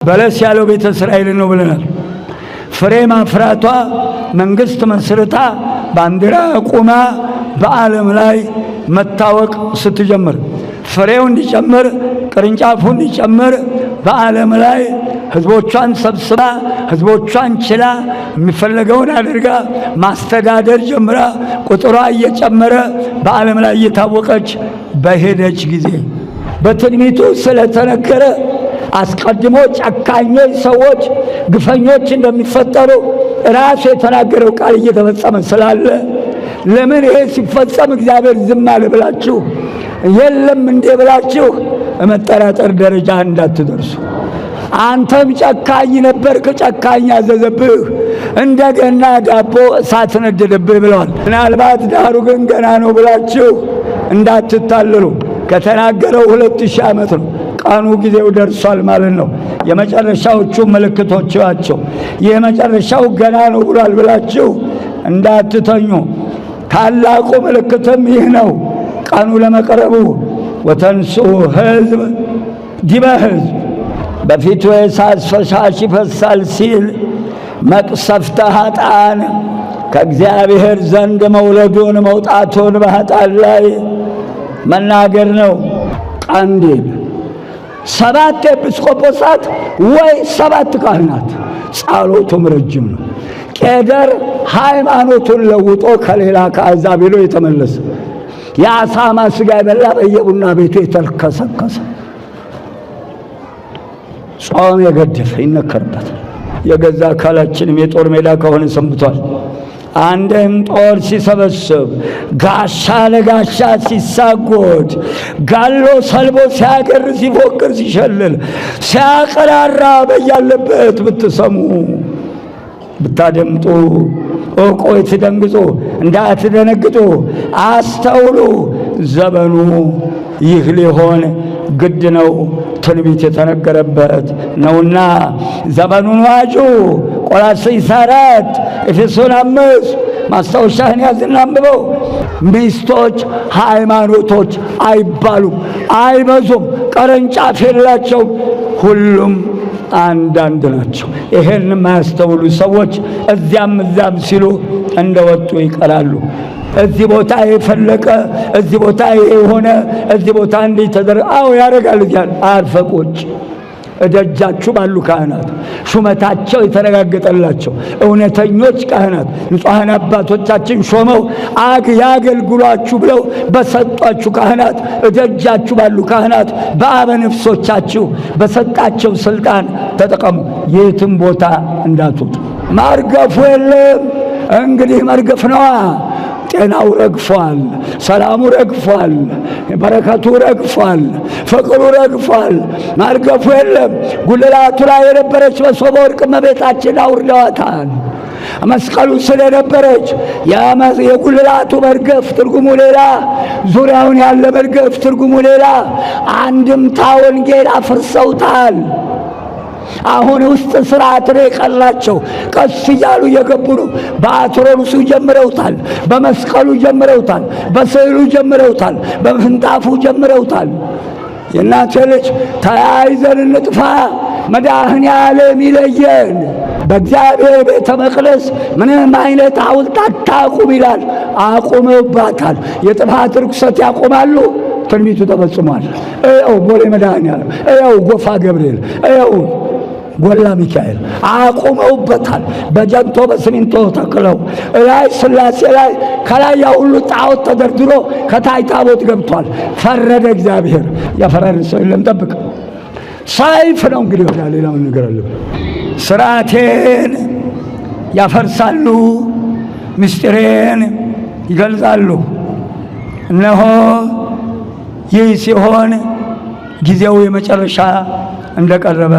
በለስ ያለው ቤተ እስራኤል ነው ብለናል። ፍሬ ማፍራቷ መንግስት መስርታ ባንዲራ ቁማ በዓለም ላይ መታወቅ ስትጀምር ፍሬው እንዲጨምር ቅርንጫፉ እንዲጨምር በዓለም ላይ ህዝቦቿን ሰብስባ ህዝቦቿን ችላ የሚፈለገውን አድርጋ ማስተዳደር ጀምራ ቁጥሯ እየጨመረ በዓለም ላይ እየታወቀች በሄደች ጊዜ በትንቢቱ ስለተነገረ አስቀድሞ ጨካኞች ሰዎች ግፈኞች እንደሚፈጠሩ ራሱ የተናገረው ቃል እየተፈጸመ ስላለ ለምን ይሄ ሲፈጸም እግዚአብሔር ዝም አለ ብላችሁ የለም እንዴ ብላችሁ መጠራጠር ደረጃ እንዳትደርሱ። አንተም ጨካኝ ነበርክ፣ ጨካኝ አዘዘብህ፣ እንደገና ዳቦ እሳት ነደደብህ ብለዋል። ምናልባት ዳሩ ግን ገና ነው ብላችሁ እንዳትታለሉ። ከተናገረው 2000 ዓመት ነው። ቀኑ ጊዜው ደርሷል ማለት ነው። የመጨረሻዎቹ ምልክቶች ናቸው። የመጨረሻው ገና ነው ብሏል ብላችሁ እንዳትተኙ። ታላቁ ምልክትም ይህ ነው፣ ቀኑ ለመቅረቡ። ወተንሥኡ ሕዝብ ዲበ ሕዝብ በፊቱ የእሳት ፈሳሽ ይፈሳል ሲል መቅሰፍተ ኃጥአን ከእግዚአብሔር ዘንድ መውለዱን መውጣቱን በኃጥአን ላይ መናገር ነው። ቀንዲል 7 ኤጲስቆጶሳት ወይ 7 ካህናት፣ ጸሎቱም ረጅም ነው። ቄደር ሃይማኖቱን ለውጦ ከሌላ ከአሕዛብ ሄዶ የተመለሰ የአሳማ ሥጋ የበላ በየቡና ቤቱ የተልከሰከሰ ጾም የገደፈ ይነከርበታል። የገዛ አካላችንም የጦር ሜዳ ከሆነ ሰንብቷል። አንድም ጦር ሲሰበስብ ጋሻ ለጋሻ ሲሳጎድ ጋሎ ሰልቦ ሲያገር ሲፎክር ሲሸልል ሲያቀራራ በያለበት ብትሰሙ ብታደምጡ እቆይ ትደንግጡ እንዳትደነግጡ አስተውሉ። ዘመኑ ይህ ሊሆን ግድ ነው፣ ትንቢት የተነገረበት ነውና ዘመኑን ዋጁ። ቆላስይስ 4 ኤፌሶን 5 ማስታወሻህን ያዝና አንብበው። ሚስቶች ሃይማኖቶች አይባሉም፣ አይበዙም፣ ቅርንጫፍ የላቸውም፣ ሁሉም አንዳንድ ናቸው። ይሄን የማያስተውሉ ሰዎች እዚያም እዛም ሲሉ እንደወጡ ይቀራሉ። እዚህ ቦታ የፈለቀ እዚህ ቦታ የሆነ እዚህ ቦታ እንዲህ ተደረገ። አዎ ያደርጋል። እዚያ አርፈቆች እደጃችሁ ባሉ ካህናት ሹመታቸው የተረጋገጠላቸው እውነተኞች ካህናት ንጹሐን አባቶቻችን ሾመው ያገልግሏችሁ ብለው በሰጧችሁ ካህናት እደጃችሁ ባሉ ካህናት በአበነፍሶቻችሁ በሰጣቸው ስልጣን ተጠቀሙ። የትም ቦታ እንዳትወጡ። ማርገፉ የለም እንግዲህ መርገፍ ነዋ። ጤናው ረግፏል፣ ሰላሙ ረግፏል፣ በረከቱ ረግፏል፣ ፍቅሩ ረግፏል። ማርገፉ የለም። ጉልላቱ ላይ የነበረች መሶበ ወርቅ እመቤታችን አውርደዋታል። መስቀሉ ስለነበረች የጉልላቱ መርገፍ ትርጉሙ ሌላ፣ ዙሪያውን ያለ መርገፍ ትርጉሙ ሌላ። አንድምታ ወንጌል አፍርሰውታል። አሁን ውስጥ ስርዓት ነው የቀላቸው። ቀስ እያሉ እየገቡ ነው። በአትሮንሱ ጀምረውታል፣ በመስቀሉ ጀምረውታል፣ በስዕሉ ጀምረውታል፣ በፍንጣፉ ጀምረውታል። የእናቴ ልጅ ተያይዘን እንጥፋ፣ መድኃኔዓለም ይለየን። በእግዚአብሔር ቤተ መቅደስ ምንም አይነት ሐውልት አታቁም ይላል። አቁመውባታል። የጥፋት ርኩሰት ያቆማሉ። ትንቢቱ ተፈጽሟል። እየው ቦሌ መድኃኔዓለም፣ እየው ጎፋ ገብርኤል፣ እየው ጎላ ሚካኤል አቁመውበታል። በጀንቶ በሲሚንቶ ተክለው ላይ ሥላሴ ላይ ከላይ ያ ሁሉ ጣዖት ተደርድሮ ከታይ ታቦት ገብቷል። ፈረደ እግዚአብሔር። ያፈራረሰ ሰው የለም። ጠብቅ። ሰይፍ ነው እንግዲህ ወዲያ ሌላ ምን ነገር አለ? ስርዓቴን ያፈርሳሉ፣ ምስጢሬን ይገልጻሉ። እነሆ ይህ ሲሆን ጊዜው የመጨረሻ እንደቀረበ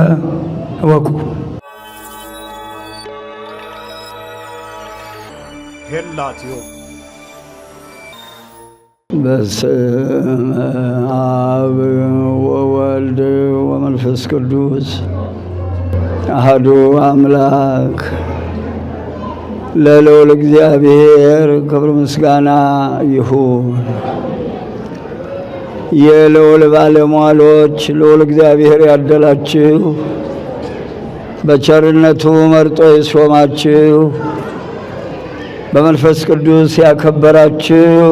እወቁ። ሄላትዮ በስመ አብ ወወልድ ወመንፈስ ቅዱስ አሐዱ አምላክ ለልዑል እግዚአብሔር ክብር ምስጋና ይሁን። የልዑል ባለሟሎች ልዑል እግዚአብሔር ያደላችሁ በቸርነቱ መርጦ የሾማችሁ በመንፈስ ቅዱስ ያከበራችሁ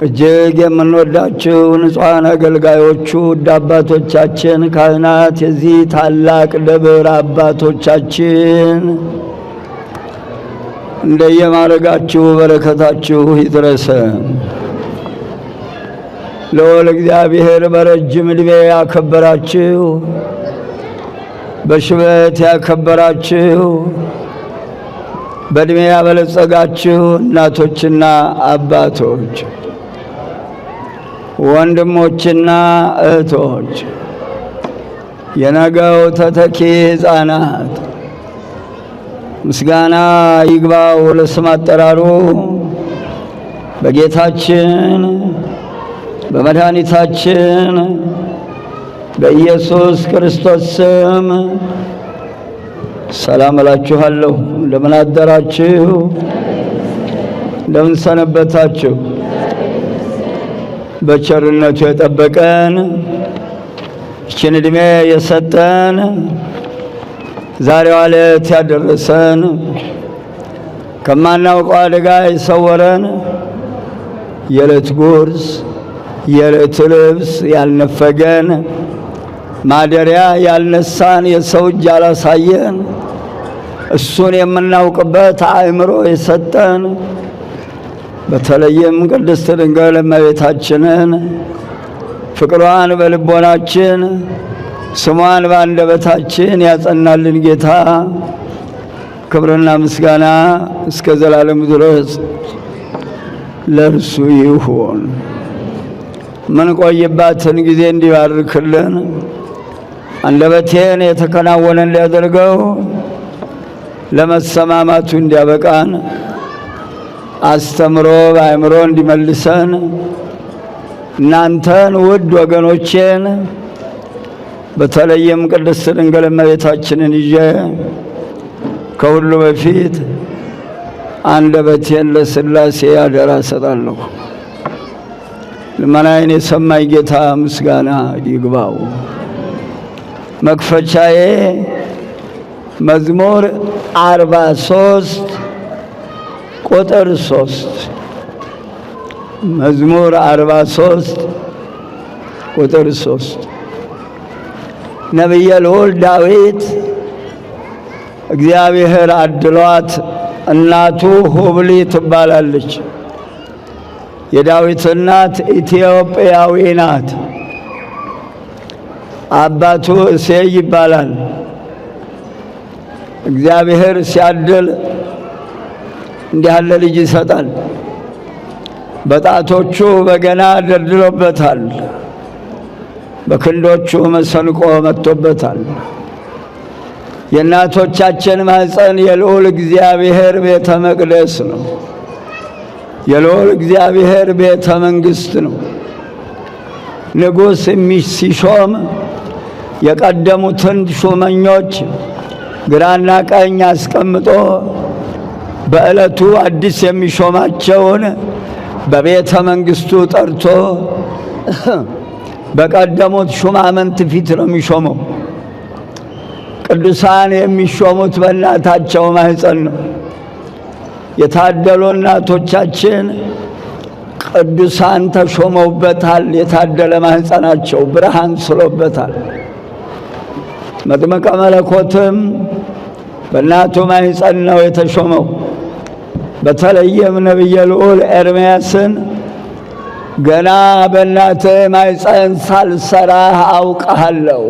እጅግ የምንወዳችሁ ንጹሐን አገልጋዮቹ ውድ አባቶቻችን ካህናት፣ የዚህ ታላቅ ደብር አባቶቻችን እንደየማረጋችሁ በረከታችሁ ይድረሰን። ልዑል እግዚአብሔር በረጅም ዕድሜ ያከበራችሁ፣ በሽበት ያከበራችሁ፣ በዕድሜ ያበለጸጋችሁ እናቶችና አባቶች፣ ወንድሞችና እህቶች፣ የነገው ተተኪ ሕፃናት ምስጋና ይግባው ለስም አጠራሩ በጌታችን በመድኃኒታችን በኢየሱስ ክርስቶስ ስም ሰላም እላችኋለሁ። እንደምን አደራችሁ? እንደምን ሰነበታችሁ? በቸርነቱ የጠበቀን ይህችን ዕድሜ የሰጠን ዛሬዋ ዕለት ያደረሰን ከማናውቀው አደጋ የሰወረን የዕለት ጉርስ የዕለት ልብስ ያልነፈገን ማደሪያ ያልነሳን የሰው እጅ ያላሳየን እሱን የምናውቅበት አእምሮ የሰጠን በተለይም ቅድስት ድንግል እመቤታችንን ፍቅሯን በልቦናችን ስሟን በአንደበታችን ያጸናልን ጌታ ክብርና ምስጋና እስከ ዘላለም ድረስ ለእርሱ ይሁን። ምን ቆይባትን ጊዜ እንዲባርክልን አንደበቴን የተከናወነ እንዲያደርገው ለመሰማማቱ እንዲያበቃን አስተምሮ በአእምሮ እንዲመልሰን እናንተን ውድ ወገኖቼን በተለይም ቅድስት ድንግል እመቤታችንን ይዤ ከሁሉ በፊት አንደበቴን ለሥላሴ አደራ እሰጣለሁ። ልመናዬን የሰማኝ ጌታ ምስጋና ይግባው። መክፈቻዬ መዝሙር 43 ቁጥር 3 መዝሙር 43 ቁጥር 3 ነቢየ ልዑል ዳዊት እግዚአብሔር አድሏት እናቱ ሁብሊ ትባላለች። የዳዊት እናት ኢትዮጵያዊ ናት። አባቱ እሴይ ይባላል። እግዚአብሔር ሲያድል እንዲህ ያለ ልጅ ይሰጣል። በጣቶቹ በገና ደርድሮበታል፣ በክንዶቹ መሰንቆ መጥቶበታል። የእናቶቻችን ማኅፀን የልዑል እግዚአብሔር ቤተ መቅደስ ነው። የልዑል እግዚአብሔር ቤተ መንግሥት ነው። ንጉሥ ሲሾም የቀደሙትን ሹመኞች ግራና ቀኝ አስቀምጦ በዕለቱ አዲስ የሚሾማቸውን በቤተ መንግሥቱ ጠርቶ በቀደሙት ሹማምንት ፊት ነው የሚሾመው። ቅዱሳን የሚሾሙት በእናታቸው ማኅፀን ነው። የታደሉ እናቶቻችን ቅዱሳን ተሾመውበታል። የታደለ ማኅፀናቸው ብርሃን ስሎበታል። መጥምቀ መለኮትም በእናቱ ማኅፀን ነው የተሾመው። በተለይም ነቢየ ልዑል ኤርምያስን ገና በእናትህ ማኅፀን ሳልሰራህ አውቅሃለሁ።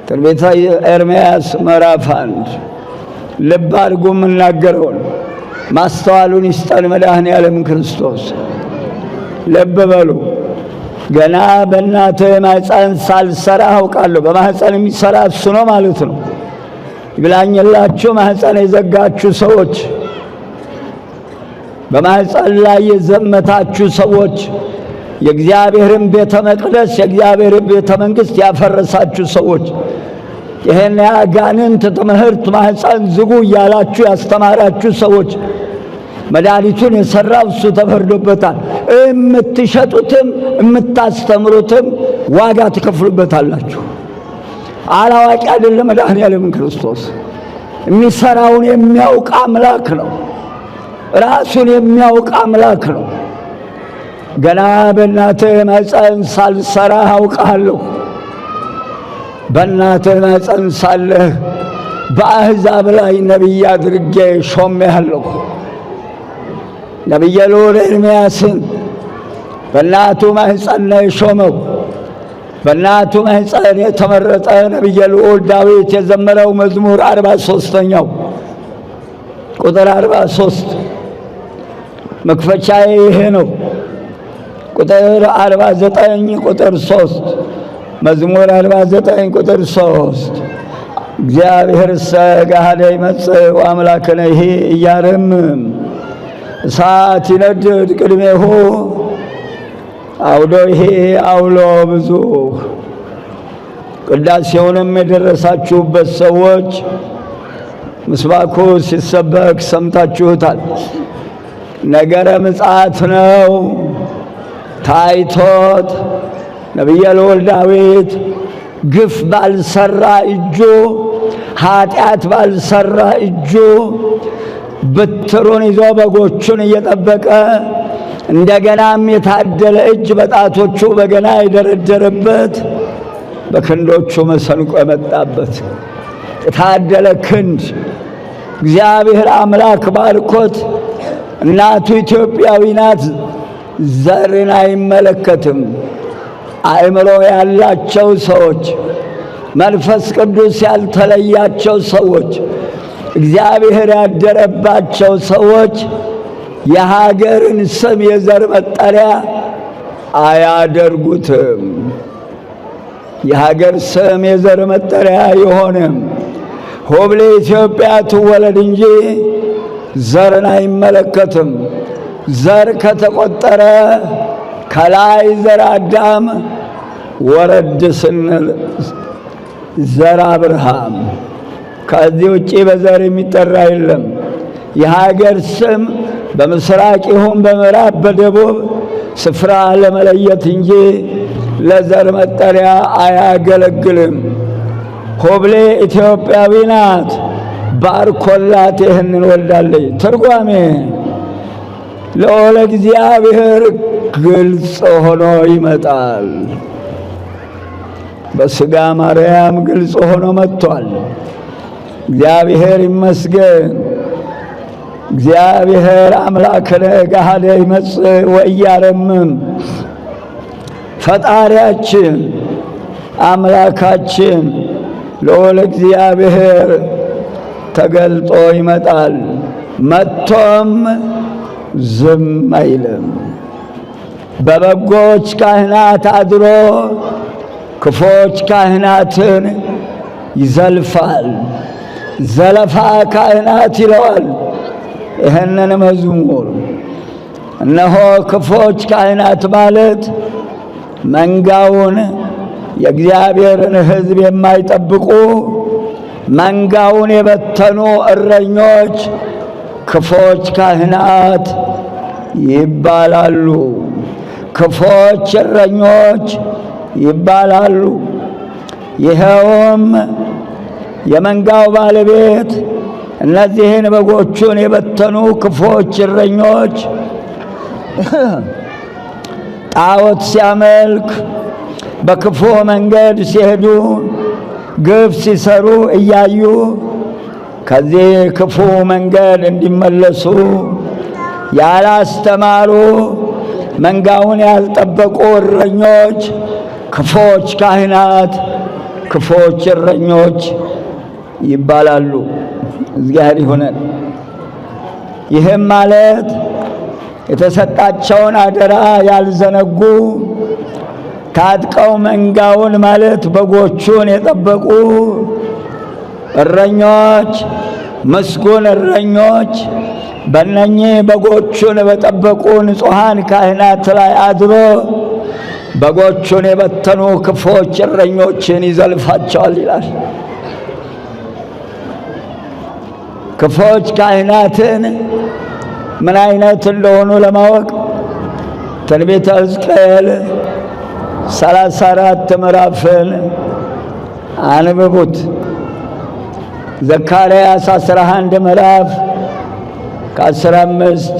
ትንቢተ ኤርምያስ ምዕራፍ 1 ልብ አድርጉ የምናገረውን፣ ማስተዋሉን ይስጠን መድኃኔዓለም ክርስቶስ። ልብ በሉ። ገና በእናትህ ማኅፀን ሳልሰራህ አውቃለሁ። በማኅፀን የሚሰራ እሱ ነው ማለት ነው። ይብላኝላችሁ ማኅፀን የዘጋችሁ ሰዎች፣ በማኅፀን ላይ የዘመታችሁ ሰዎች፣ የእግዚአብሔርን ቤተ መቅደስ የእግዚአብሔርን ቤተ መንግሥት ያፈረሳችሁ ሰዎች፣ ይሄን የአጋንንት ትምህርት ማኅፀን ዝጉ እያላችሁ ያስተማራችሁ ሰዎች፣ መድኃኒቱን የሠራው እሱ ተፈርዶበታል። የምትሸጡትም የምታስተምሩትም ዋጋ ትከፍሉበታላችሁ። አላዋቂ አይደለም መድኃኔዓለም ክርስቶስ። የሚሰራውን የሚያውቅ አምላክ ነው። ራሱን የሚያውቅ አምላክ ነው። ገና በእናትህ ማኅፀን ሳልሰራህ አውቅሃለሁ። በእናትህ ማኅፀን ሳለህ በአሕዛብ ላይ ነቢይ አድርጌ ሾሜሃለሁ። ነቢየ ልዑል ኤርምያስን በእናቱ ማኅፀን ነው የሾመው። በእናቱ ማኅፀን የተመረጠ ነቢየ ልዑል ዳዊት የዘመረው መዝሙር 43ኛው ቁጥር 43 መክፈቻዬ ይሄ ነው። ቁጥር 49 ቁጥር 3 መዝሙር 49 ቁጥር 3 እግዚአብሔር ገሃደ ይመጽእ ወአምላክነ ይሄ ኢያረምም እሳት ይነድድ ቅድሜሁ አውዶ ይሄ አውሎ ብዙ። ቅዳሴውንም የደረሳችሁበት ሰዎች ምስባኩ ሲሰበክ ሰምታችሁታል። ነገረ ምጽአት ነው ታይቶት ነቢየ ልዑል ዳዊት ግፍ ባልሰራ እጁ ኃጢአት ባልሰራ እጁ በትሩን ይዞ በጎቹን እየጠበቀ እንደገናም የታደለ እጅ በጣቶቹ በገና የደረደረበት በክንዶቹ መሰንቆ የመጣበት የታደለ ክንድ እግዚአብሔር አምላክ ባርኮት። እናቱ ኢትዮጵያዊ ናት። ዘርን አይመለከትም። አእምሮ ያላቸው ሰዎች፣ መንፈስ ቅዱስ ያልተለያቸው ሰዎች፣ እግዚአብሔር ያደረባቸው ሰዎች የሀገርን ስም የዘር መጠሪያ አያደርጉትም። የሀገር ስም የዘር መጠሪያ አይሆንም። ሆብሌ ኢትዮጵያ ትወለድ እንጂ ዘርን አይመለከትም። ዘር ከተቆጠረ ከላይ ዘር አዳም፣ ወረድ ስንል ዘር አብርሃም። ከዚህ ውጪ በዘር የሚጠራ የለም። የሀገር ስም በምስራቅ ይሁን በምዕራብ በደቡብ ስፍራ ለመለየት እንጂ ለዘር መጠሪያ አያገለግልም። ሆብሌ ኢትዮጵያዊ ናት። ባርኮላት ይህንን ወልዳለች። ትርጓሜ ልዑለ እግዚአብሔር ግልጽ ሆኖ ይመጣል። በሥጋ ማርያም ግልጽ ሆኖ መጥቷል። እግዚአብሔር ይመስገን። እግዚአብሔር አምላክነ ገሃደ ይመጽእ ወኢያረምም። ፈጣሪያችን አምላካችን ልዑል እግዚአብሔር ተገልጦ ይመጣል። መጥቶም ዝም አይልም። በበጎች ካህናት አድሮ ክፎች ካህናትን ይዘልፋል። ዘለፋ ካህናት ይለዋል ይህንን መዝሙር። እነሆ ክፎች ካህናት ማለት መንጋውን የእግዚአብሔርን ሕዝብ የማይጠብቁ መንጋውን የበተኑ እረኞች ክፎች ካህናት ይባላሉ። ክፎች እረኞች ይባላሉ። ይኸውም የመንጋው ባለቤት እነዚህን በጎቹን የበተኑ ክፎች እረኞች ጣዖት ሲያመልክ በክፉ መንገድ ሲሄዱ ግፍ ሲሰሩ እያዩ ከዚህ ክፉ መንገድ እንዲመለሱ ያላስተማሩ መንጋውን ያልጠበቁ እረኞች ክፎች ካህናት፣ ክፎች እረኞች ይባላሉ። እግዚአብሔር ይሁነን። ይህም ማለት የተሰጣቸውን አደራ ያልዘነጉ ታጥቀው መንጋውን ማለት በጎቹን የጠበቁ እረኞች፣ ምስጉን እረኞች በእነኚህ በጎቹን በጠበቁ ንጹሐን ካህናት ላይ አድሮ በጎቹን የበተኑ ክፎች እረኞችን ይዘልፋቸዋል ይላል። ክፎች ካህናትን ምን አይነት እንደሆኑ ለማወቅ ትንቢተ ሕዝቅኤል 34 ምዕራፍን አንብቡት። ዘካርያስ 11 ምዕራፍ ከ15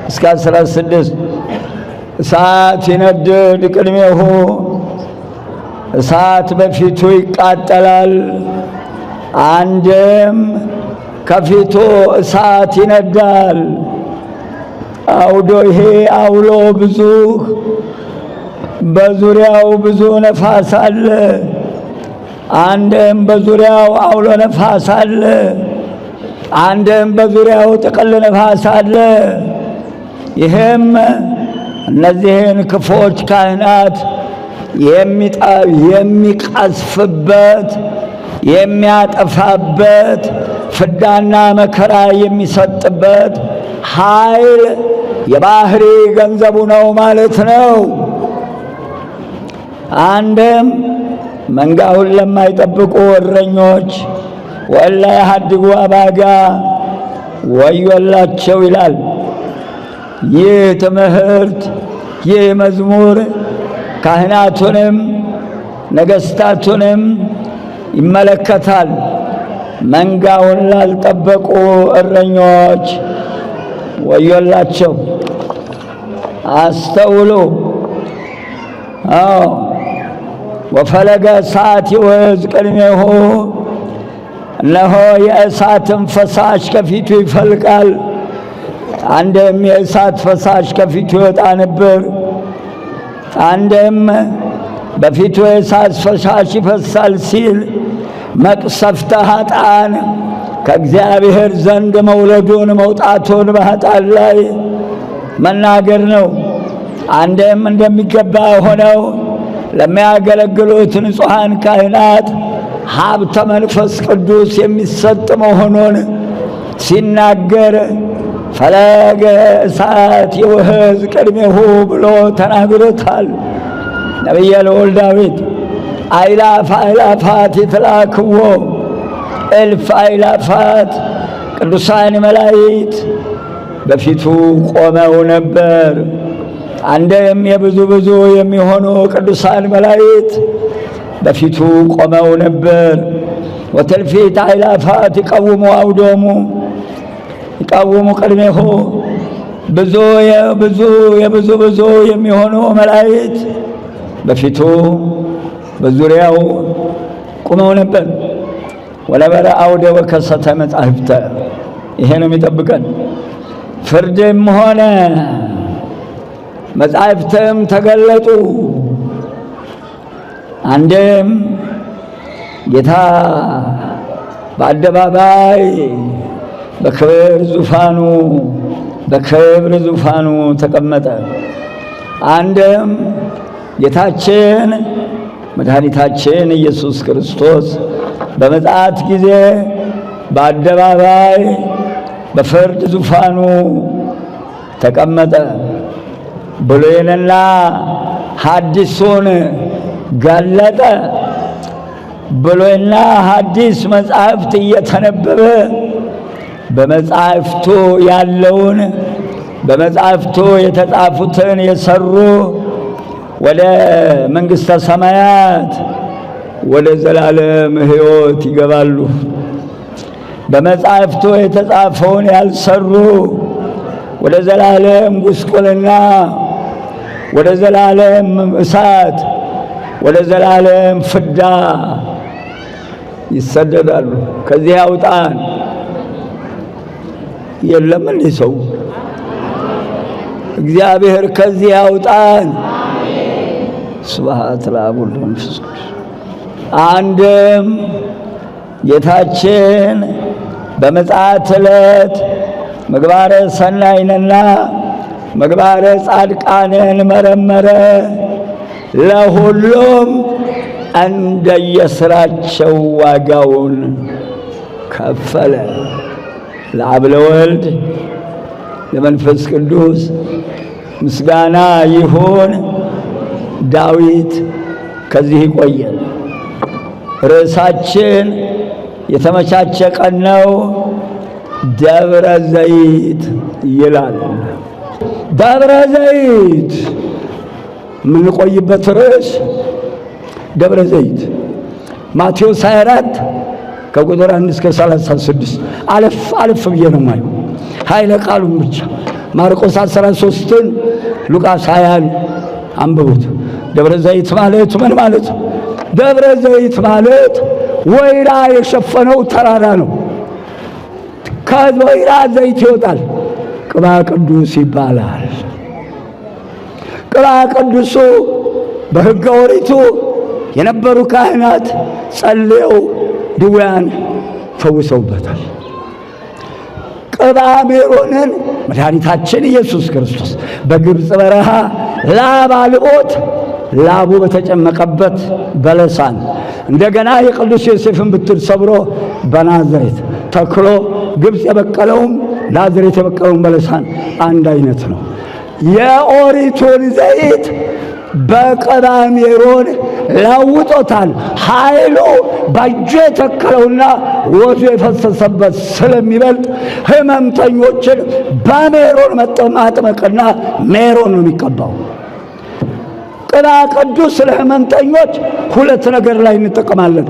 እስከ 16 እሳት ይነድድ ቅድሜሁ፣ እሳት በፊቱ ይቃጠላል፣ አንድም ከፊቱ እሳት ይነዳል። አውዶ ይሄ አውሎ ብዙ፣ በዙሪያው ብዙ ነፋስ አለ። አንድም በዙሪያው አውሎ ነፋስ አለ፣ አንድም በዙሪያው ጥቅል ነፋስ አለ። ይህም እነዚህን ክፎች ካህናት የሚቀስፍበት የሚያጠፋበት ፍዳና መከራ የሚሰጥበት ኃይል የባህሪ ገንዘቡ ነው ማለት ነው። አንድም መንጋውን ለማይጠብቁ እረኞች ወላ ያሃድጉ አባጋ ወዮላቸው ይላል። ይህ ትምህርት ይህ መዝሙር ካህናቱንም ነገሥታቱንም ይመለከታል። መንጋውን ላልጠበቁ እረኞች ወዮላቸው። አስተውሉ። ወፈለገ እሳት ይወዝ ቅድሜሁ፣ እነሆ የእሳትም ፈሳሽ ከፊቱ ይፈልቃል። አንድም የእሳት ፈሳሽ ከፊቱ ይወጣ ነበር፣ አንድም በፊቱ የእሳት ፈሳሽ ይፈሳል ሲል መቅሰፍተ ኃጥአን ከእግዚአብሔር ዘንድ መውለዱን መውጣቱን በኃጥአን ላይ መናገር ነው። አንድም እንደሚገባ ሆነው ለሚያገለግሉት ንጹሐን ካህናት ሀብተ መንፈስ ቅዱስ የሚሰጥ መሆኑን ሲናገር ፈለገ እሳት ይውህዝ ቅድሜሁ ብሎ ተናግሮታል ነቢየ ልዑል ዳዊት። አእላፍ አእላፋት ይትላክዎ፣ እልፍ አእላፋት ቅዱሳን መላእክት በፊቱ ቆመው ነበር። አንድም የብዙ ብዙ የሚሆኑ ቅዱሳን መላእክት በፊቱ ቆመው ነበር። ወትልፊት አእላፋት ይቀውሙ አውዶሙ፣ ይቀውሙ ቅድሜሁ፣ ብዙ የብዙ ብዙ የሚሆኑ መላእክት በፊቱ በዙሪያው ቆመው ነበር። ወነበረ አውደ ወከሰተ መጻሕፍተ፣ ይሄ ነው የሚጠብቀን። ፍርድም ሆነ መጻሕፍትም ተገለጡ። አንድም ጌታ በአደባባይ በክብር ዙፋኑ ተቀመጠ። አንድም ጌታችን መድኃኒታችን ኢየሱስ ክርስቶስ በምጽአት ጊዜ በአደባባይ በፍርድ ዙፋኑ ተቀመጠ። ብሉይንና ሐዲሱን ገለጠ። ብሉይና ሐዲስ መጻሕፍት እየተነበበ በመጻሕፍቱ ያለውን በመጻሕፍቱ የተጻፉትን የሰሩ ወደ መንግሥተ ሰማያት ወደ ዘላለም ሕይወት ይገባሉ። በመጻሕፍቱ የተጻፈውን ያልሰሩ ወደ ዘላለም ጉስቁልና፣ ወደ ዘላለም እሳት፣ ወደ ዘላለም ፍዳ ይሰደዳሉ። ከዚህ ያውጣን። የለም እንዴ ሰው? እግዚአብሔር ከዚህ ያውጣን። ስብሐት ለአብ ወወልድ ወመንፈስ ቅዱስ። አንድም ጌታችን በምጽአት ዕለት ምግባረ ሰናይንና ምግባረ ጻድቃንን መረመረ፣ ለሁሉም እንደየሥራቸው ዋጋውን ከፈለ። ለአብ ለወልድ ለመንፈስ ቅዱስ ምስጋና ይሁን። ዳዊት ከዚህ ይቆየን። ርዕሳችን የተመቻቸ ቀን ነው። ደብረ ዘይት ይላል። ደብረ ዘይት የምንቆይበት ርዕስ ደብረ ዘይት ማቴዎስ 24 ከቁጥር 1 እስከ 36 አለፍ ብዬ ነው የማየው ኃይለ ቃሉን ብቻ። ማርቆስ 13ን ሉቃስ 20ን አንብቡት። ደብረ ዘይት ማለት ምን ማለት ነው? ደብረ ዘይት ማለት ወይራ የሸፈነው ተራራ ነው። ከወይራ ዘይት ይወጣል። ቅባ ቅዱስ ይባላል። ቅባ ቅዱሱ በሕገ ኦሪቱ የነበሩ ካህናት ጸልየው ድውያን ፈውሰውበታል። ቅባ ሜሮንን መድኃኒታችን ኢየሱስ ክርስቶስ በግብፅ በረሃ ላብ አልቦት ላቡ በተጨመቀበት በለሳን እንደገና የቅዱስ ዮሴፍን ብትር ሰብሮ በናዝሬት ተክሎ ግብፅ የበቀለውም ናዝሬት የበቀለውም በለሳን አንድ አይነት ነው። የኦሪቱን ዘይት በቅባ ሜሮን ለውጦታል። ኃይሉ በእጁ የተከለውና ወዙ የፈሰሰበት ስለሚበልጥ ሕመምተኞችን በሜሮን ማጥመቅና ሜሮን ነው የሚቀባው። ቅባ ቅዱስ ለሕመምተኞች ሁለት ነገር ላይ እንጠቀማለን።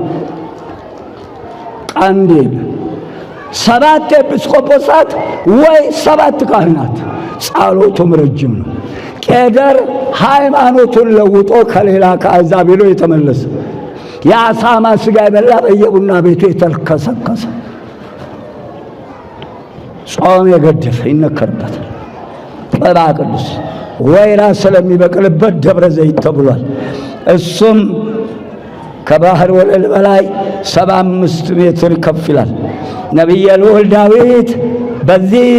ቀንዲል 7 ኤጲስቆጶሳት ወይ 7 ካህናት፣ ጸሎቱም ረጅም ነው። ቄደር ሃይማኖቱን ለውጦ ከሌላ ከአሕዛብ ሄዶ የተመለሰ የአሳማ ሥጋ የበላ በየቡና ቤቱ የተልከሰከሰ ጾም የገደፈ ይነከርበታል። ቅባ ቅዱስ ወይራ ስለሚበቅልበት ደብረ ዘይት ተብሏል። እሱም ከባህር ወለል በላይ 75 ሜትር ከፍ ይላል። ነቢየ ልዑል ዳዊት በዚህ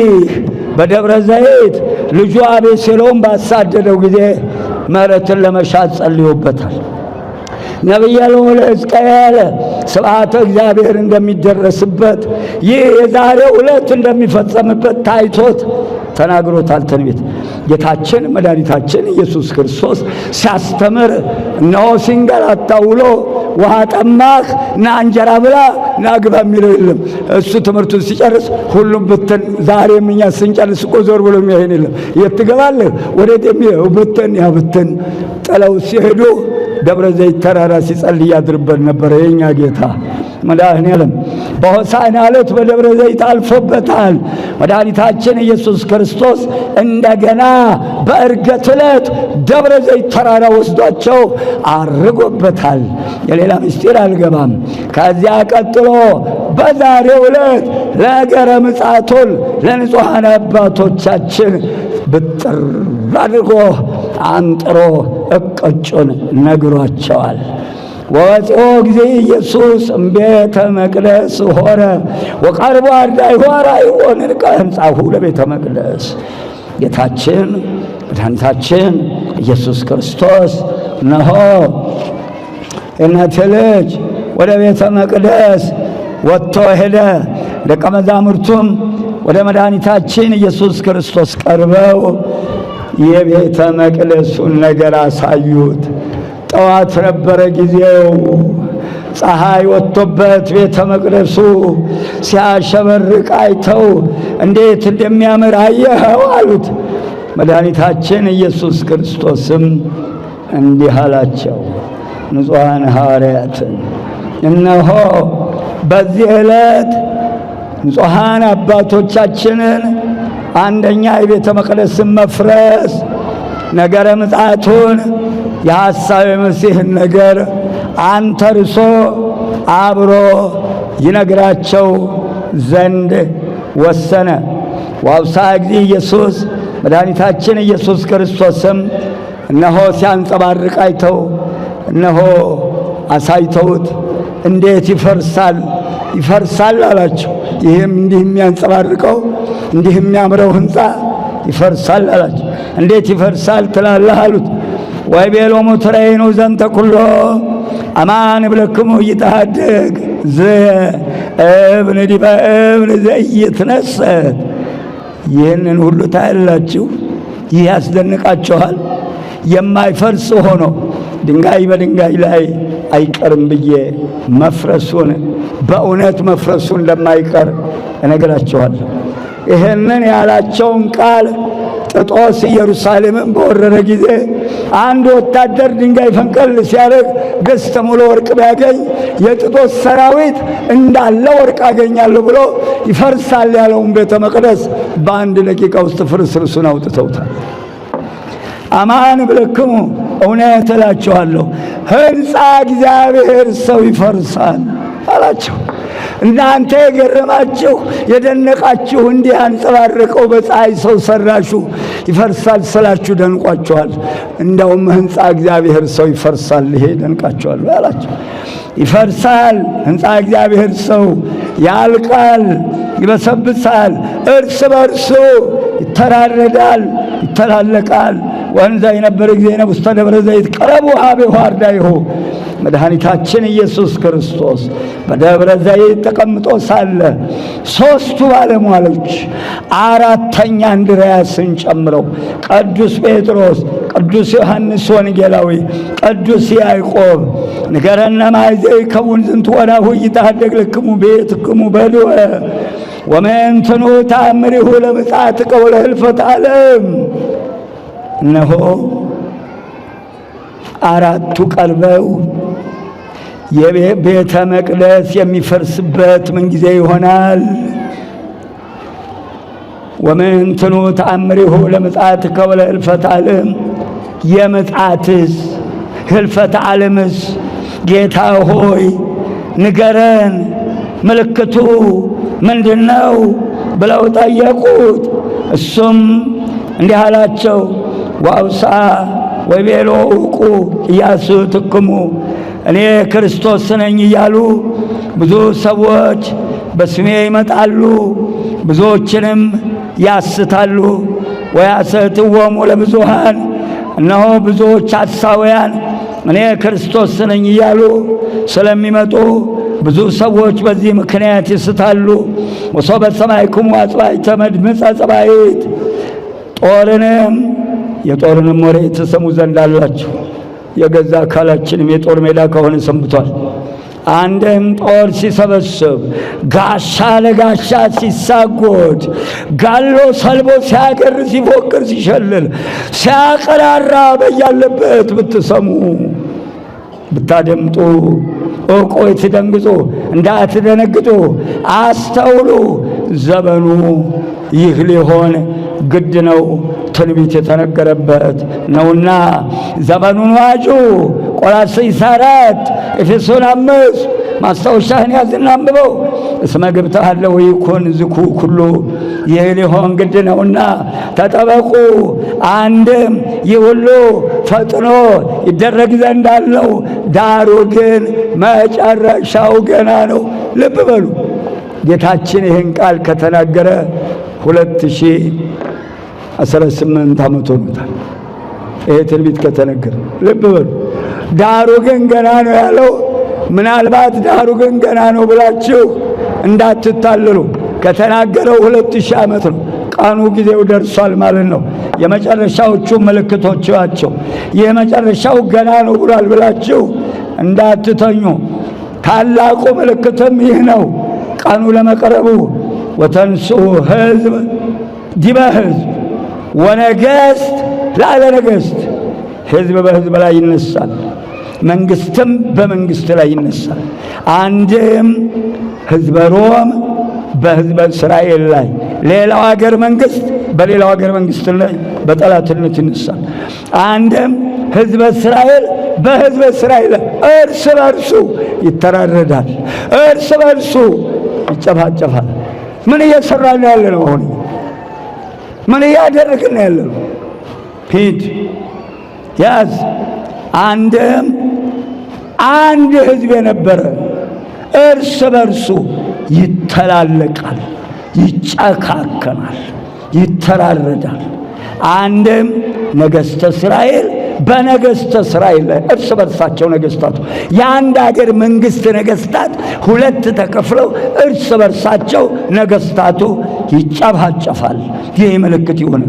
በደብረ ዘይት ልጁ አቤሴሎም ባሳደደው ጊዜ ምሕረትን ለመሻት ጸልዮበታል። ነቢየ ልዑል ሕዝቅኤል ስብዓተ እግዚአብሔር እንደሚደረስበት ይህ የዛሬው ዕለት እንደሚፈጸምበት ታይቶት ተናግሮታል። ትንቢት ጌታችን መድኃኒታችን ኢየሱስ ክርስቶስ ሲያስተምር እነሆ ሲንገላታ ውሎ ውሃ ጠማህ ና እንጀራ ብላ ና ግባ የሚለው የለም። እሱ ትምህርቱን ሲጨርስ ሁሉም ብትን። ዛሬም እኛ ስንጨርስ እኮ ዞር ብሎ የሚያየን የለም። የት ትገባለህ ወዴት የሚለው ብትን ያ ብትን ጥለው ሲሄዱ ደብረ ዘይት ተራራ ሲጸልይ ያድርበት ነበረ የኛ ጌታ መድኃኔዓለም። በሆሳዕና ዕለት በደብረ ዘይት አልፎበታል። መድኃኒታችን ኢየሱስ ክርስቶስ እንደገና በዕርገት ዕለት ደብረ ዘይት ተራራ ወስዷቸው አርጎበታል። የሌላ ምስጢር አልገባም። ከዚያ ቀጥሎ በዛሬው ዕለት ነገረ ምጽአቱን ለንጹሐን አባቶቻችን ብጥር አድርጎ አንጥሮ እቅጩን ነግሯቸዋል። ወፂኦ ጊዜ ኢየሱስ እምቤተ መቅደስ ሆረ ወቀርቦ አርዳኢ ሆራ ይሆን ከሕንጻሁ ለቤተ መቅደስ። ጌታችን መድኃኒታችን ኢየሱስ ክርስቶስ እነሆ የእናቴ ልጅ ወደ ቤተ መቅደስ ወጥቶ ሄደ። ደቀ መዛሙርቱም ወደ መድኃኒታችን ኢየሱስ ክርስቶስ ቀርበው የቤተ መቅደሱን ነገር አሳዩት። ጠዋት ነበረ ጊዜው። ፀሐይ ወጥቶበት ቤተ መቅደሱ ሲያሸበርቅ አይተው እንዴት እንደሚያምር አየኸው አሉት። መድኃኒታችን ኢየሱስ ክርስቶስም እንዲህ አላቸው፣ ንጹሐን ሐዋርያትን እነሆ በዚህ ዕለት ንጹሐን አባቶቻችንን አንደኛ የቤተ መቅደስን መፍረስ ነገረ ምጽአቱን የሐሳዌ መሲሕን ነገር አንተርሶ አብሮ ይነግራቸው ዘንድ ወሰነ። ወአብሳ ጊዜ ኢየሱስ መድኃኒታችን ኢየሱስ ክርስቶስም እነሆ ሲያንጸባርቅ አይተው እነሆ አሳይተውት እንዴት ይፈርሳል አላቸው። ይህም እንዲህ የሚያንጸባርቀው እንዲህ የሚያምረው ሕንፃ ይፈርሳል አላቸው። እንዴት ይፈርሳል ትላለህ አሉት። ወይቤሎሙ ትሬኑ ዘንተ ኩሎ አማን እብለክሙ ይትሐደግ ዘእብን ዲበ እብን ዘኢይትነሰት። ይህንን ሁሉ ታያላችሁ። ይህ ያስደንቃችኋል። የማይፈርስ ሆኖ ድንጋይ በድንጋይ ላይ አይቀርም ብዬ መፍረሱን በእውነት መፍረሱ እንደማይቀር እነግራችኋለሁ። ይህንን ያላቸውን ቃል ጥጦስ ኢየሩሳሌምን በወረረ ጊዜ አንድ ወታደር ድንጋይ ፈንቀል ሲያደርግ ገስት ሙሉ ወርቅ ቢያገኝ የጥጦስ ሰራዊት እንዳለ ወርቅ አገኛለሁ ብሎ ይፈርሳል ያለውን ቤተ መቅደስ በአንድ ደቂቃ ውስጥ ፍርስርሱን አውጥተውታል። አማን ብለክሙ እውነት እላችኋለሁ ሕንፃ እግዚአብሔር ሰው ይፈርሳል አላቸው። እናንተ የገረማችሁ የደነቃችሁ እንዲህ አንጸባረቀው በፀሐይ ሰው ሰራሹ ይፈርሳል ስላችሁ ደንቋችኋል። እንደውም ሕንፃ እግዚአብሔር ሰው ይፈርሳል ይሄ ደንቃችኋል አላቸው። ይፈርሳል ሕንፃ እግዚአብሔር ሰው ያልቃል፣ ይበሰብሳል፣ እርስ በርሱ ይተራረዳል፣ ይተላለቃል። ወንዛ የነበረ ጊዜ ነው ውስተ ደብረ ዘይት ቀረቡ ሀቤሁ አርዳይሁ መድኃኒታችን ኢየሱስ ክርስቶስ በደብረ ዘይት ተቀምጦ ሳለ ሦስቱ ባለሟሎች አራተኛ እንድርያስን ጨምረው ቅዱስ ጴጥሮስ፣ ቅዱስ ዮሐንስ ወንጌላዊ፣ ቅዱስ ያዕቆብ ንገረነ ማይዘ ይከውን ዝንቱ ወናሁ ይታደግ ለክሙ ቤትክሙ በልወ ወመንትኑ ተአምሪሁ ለምጽአትከ ወለህልፈተ ዓለም። እነሆ አራቱ ቀርበው የቤተ መቅደስ የሚፈርስበት ምን ጊዜ ይሆናል? ወመንትኑ ተአምሪሁ ለምጽአትከ ወለህልፈተ ዓለም። የምጽአትስ ህልፈተ ዓለምስ ጌታ ሆይ ንገረን፣ ምልክቱ ምንድነው ብለው ጠየቁት። እሱም እንዲህ አላቸው፣ ወአውሳ ወቤሎ ዕውቁ ኢያሱትክሙ እኔ ክርስቶስ ነኝ እያሉ ብዙ ሰዎች በስሜ ይመጣሉ፣ ብዙዎችንም ያስታሉ። ወያሰትዎሙ ለብዙሃን እነሆ ብዙዎች ሐሳውያን እኔ ክርስቶስ ነኝ እያሉ ስለሚመጡ ብዙ ሰዎች በዚህ ምክንያት ይስታሉ። ወሶበ ሰማዕክሙ አጽባዕተ መድምፀ ጸባኢት ጦርንም የጦርንም ወሬ ትሰሙ ዘንድ አላችሁ። የገዛ አካላችንም የጦር ሜዳ ከሆነ ሰንብቷል። አንድም ጦር ሲሰበስብ ጋሻ ለጋሻ ሲሳጎድ ጋሎ ሰልቦ ሲያገር ሲፎክር ሲሸልል ሲያቀራራ በያለበት ብትሰሙ ብታደምጡ እቆይ ትደንግጡ እንዳትደነግጡ አስተውሉ። ዘመኑ ይህ ሊሆን ግድ ነው፣ ትንቢት የተነገረበት ነውና ዘመኑን ዋጁ። ቆላስይስ 4 ኤፌሶን 5 ማስታወሻህን ያዝና አንብበው። እስመ ገብተሃለሁ ይኩን ዝኩ ሁሉ ይህ ሊሆን ግድ ነውና ተጠበቁ። አንድም ይህ ሁሉ ፈጥኖ ይደረግ ዘንድ አለው፣ ዳሩ ግን መጨረሻው ገና ነው። ልብ በሉ። ጌታችን ይህን ቃል ከተናገረ 2018 ዓመት ሆኖታል። ይሄ ትንቢት ከተነገረ ልብ በሉ። ዳሩ ግን ገና ነው ያለው። ምናልባት ዳሩ ግን ገና ነው ብላችሁ እንዳትታለሉ። ከተናገረው 2000 ዓመት ነው። ቀኑ ጊዜው ደርሷል ማለት ነው። የመጨረሻዎቹ ምልክቶቻቸው የመጨረሻው ገና ነው ብሏል ብላችሁ እንዳትተኙ። ታላቁ ምልክትም ይህ ነው፣ ቀኑ ለመቅረቡ። ወተንሥኡ ሕዝብ ዲበ ሕዝብ ወነገሥት ላዕለ ነገሥት። ሕዝብ በሕዝብ ላይ ይነሳል፣ መንግስትም በመንግስት ላይ ይነሳል። አንድም ሕዝበ ሮም በሕዝበ እስራኤል ላይ፣ ሌላው ሀገር መንግስት በሌላው ሀገር መንግስት ላይ በጠላትነት ይነሳል። አንድም ሕዝበ እስራኤል በሕዝበ እስራኤል ላይ እርስ በርሱ ይተራረዳል፣ እርስ በርሱ ይጨፋጨፋል። ምን እየሰራን ያለ ነው? አሁን ምን እያደረግን ያለ ነው? ሂድ ያዝ። አንድም አንድ ሕዝብ የነበረ እርስ በርሱ ይተላለቃል፣ ይጨካከናል፣ ይተራረዳል። አንድም ነገሥተ እስራኤል በነገሥተ እስራኤል ላይ እርስ በርሳቸው ነገሥታቱ የአንድ ሀገር መንግስት ነገሥታት ሁለት ተከፍለው እርስ በርሳቸው ነገሥታቱ ይጨፋጨፋል። ይህ ምልክት ይሆነ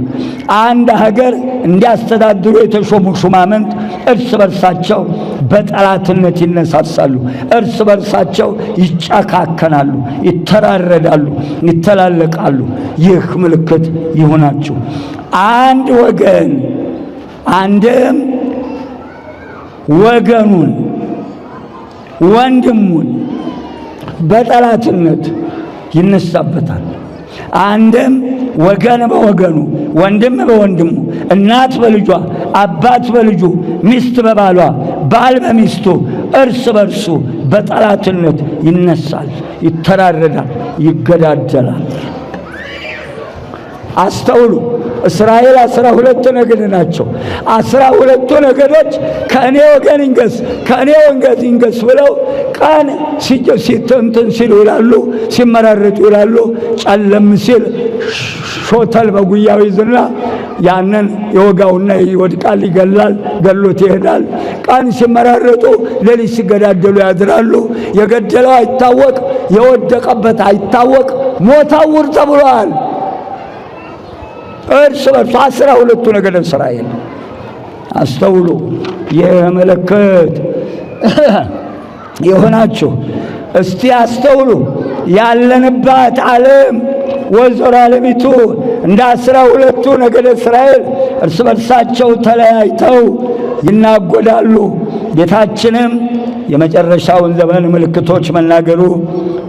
አንድ ሀገር እንዲያስተዳድሩ የተሾሙ ሹማምንት እርስ በርሳቸው በጠላትነት ይነሳሳሉ፣ እርስ በርሳቸው ይጨካከናሉ፣ ይተራረዳሉ፣ ይተላለቃሉ። ይህ ምልክት ይሆናችሁ። አንድ ወገን አንድም ወገኑን ወንድሙን በጠላትነት ይነሳበታል። አንድም ወገን በወገኑ ወንድም በወንድሙ እናት በልጇ አባት በልጁ ሚስት በባሏ ባል በሚስቱ እርስ በርሱ በጠላትነት ይነሳል፣ ይተራረዳል፣ ይገዳደላል። አስተውሉ። እስራኤል 12 ነገድ ናቸው። 12 ነገዶች ከእኔ ወገን ይንገስ ከእኔ ወገን ይንገስ ብለው ቀን ሲተንትን ሲሉ ይላሉ፣ ሲመራረጡ ይላሉ። ጨለም ሲል ሾተል በጉያው ይዝና ያንን የወጋውና ይወድቃል፣ ይገላል፣ ገሎት ይሄዳል። ቀን ሲመራረጡ ሌሊት ሲገዳደሉ ያድራሉ። የገደለው አይታወቅ፣ የወደቀበት አይታወቅ፣ ሞታውር ተብሏል። እርስ በርሱ 12 ነገደ እስራኤል። አስተውሉ። የመለከት የሆናችሁ እስቲ አስተውሉ። ያለንባት ዓለም ወዘሮ ዓለሚቱ እንደ 12ቱ ነገደ እስራኤል እርስ በርሳቸው ተለያይተው ይናጎዳሉ። ጌታችንም የመጨረሻውን ዘመን ምልክቶች መናገሩ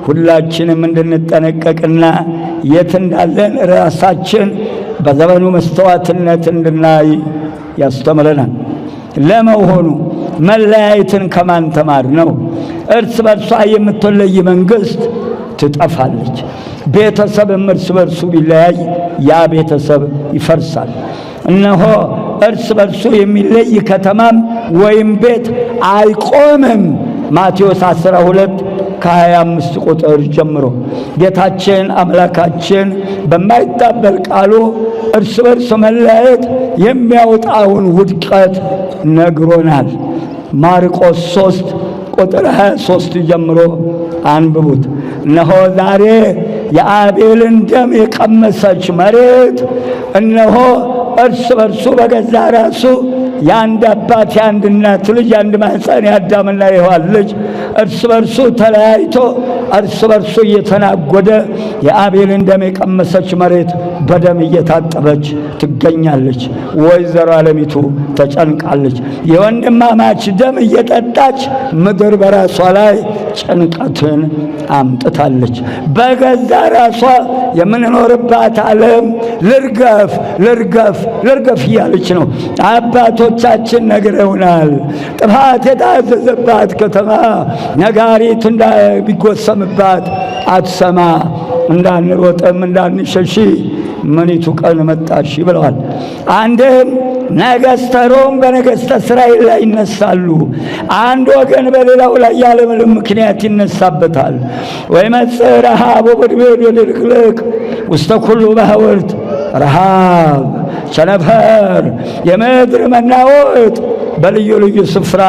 ሁላችንም እንድንጠነቀቅና የት እንዳለን ራሳችን በዘመኑ መስተዋትነት እንድናይ ያስተምረናል። ለመሆኑ መለያየትን ከማን ተማር ነው? እርስ በርሷ የምትለይ መንግሥት ትጠፋለች። ቤተሰብም እርስ በርሱ ቢለያይ ያ ቤተሰብ ይፈርሳል። እነሆ እርስ በርሱ የሚለይ ከተማም ወይም ቤት አይቆምም። ማቴዎስ 12 ከ25 ቁጥር ጀምሮ ጌታችን አምላካችን በማይታበል ቃሉ እርስ በርስ መለያየት የሚያወጣውን ውድቀት ነግሮናል። ማርቆስ 3 ቁጥር 23 ጀምሮ አንብቡት። እነሆ ዛሬ የአቤልን ደም የቀመሰች መሬት እነሆ እርስ በርሱ በገዛ ራሱ የአንድ አባት የአንድ እናት ልጅ የአንድ ማህፀን የአዳምና የሔዋን ልጅ እርስ በርሱ ተለያይቶ እርስ በርሱ እየተናጎደ የአቤልን ደም የቀመሰች መሬት በደም እየታጠበች ትገኛለች። ወይዘሮ ዓለሚቱ ተጨንቃለች። የወንድማማች ደም እየጠጣች ምድር በራሷ ላይ ጭንቀትን አምጥታለች። በገዛ ራሷ የምንኖርባት ዓለም ልርገፍ ልርገፍ ልርገፍ እያለች ነው። አባቶቻችን ነግረውናል። ጥፋት የታዘዘባት ከተማ ነጋሪት እንዳይጎሰምባት አትሰማ፣ እንዳንሮጥም እንዳንሸሺ ምኒቱ ቀን መጣሽ ብለዋል። አንድም ነገሥተ ሮም በነገሥተ እስራኤል ላይ ይነሳሉ። አንድ ወገን በሌላው ላይ ያለምንም ምክንያት ይነሳበታል። ወይመጽእ ረሃብ ወብድብድ ወድልቅልቅ ውስተ ኩሉ ባሕውርት ረሃብ ቸነፈር የምድር መናወጥ በልዩ ልዩ ስፍራ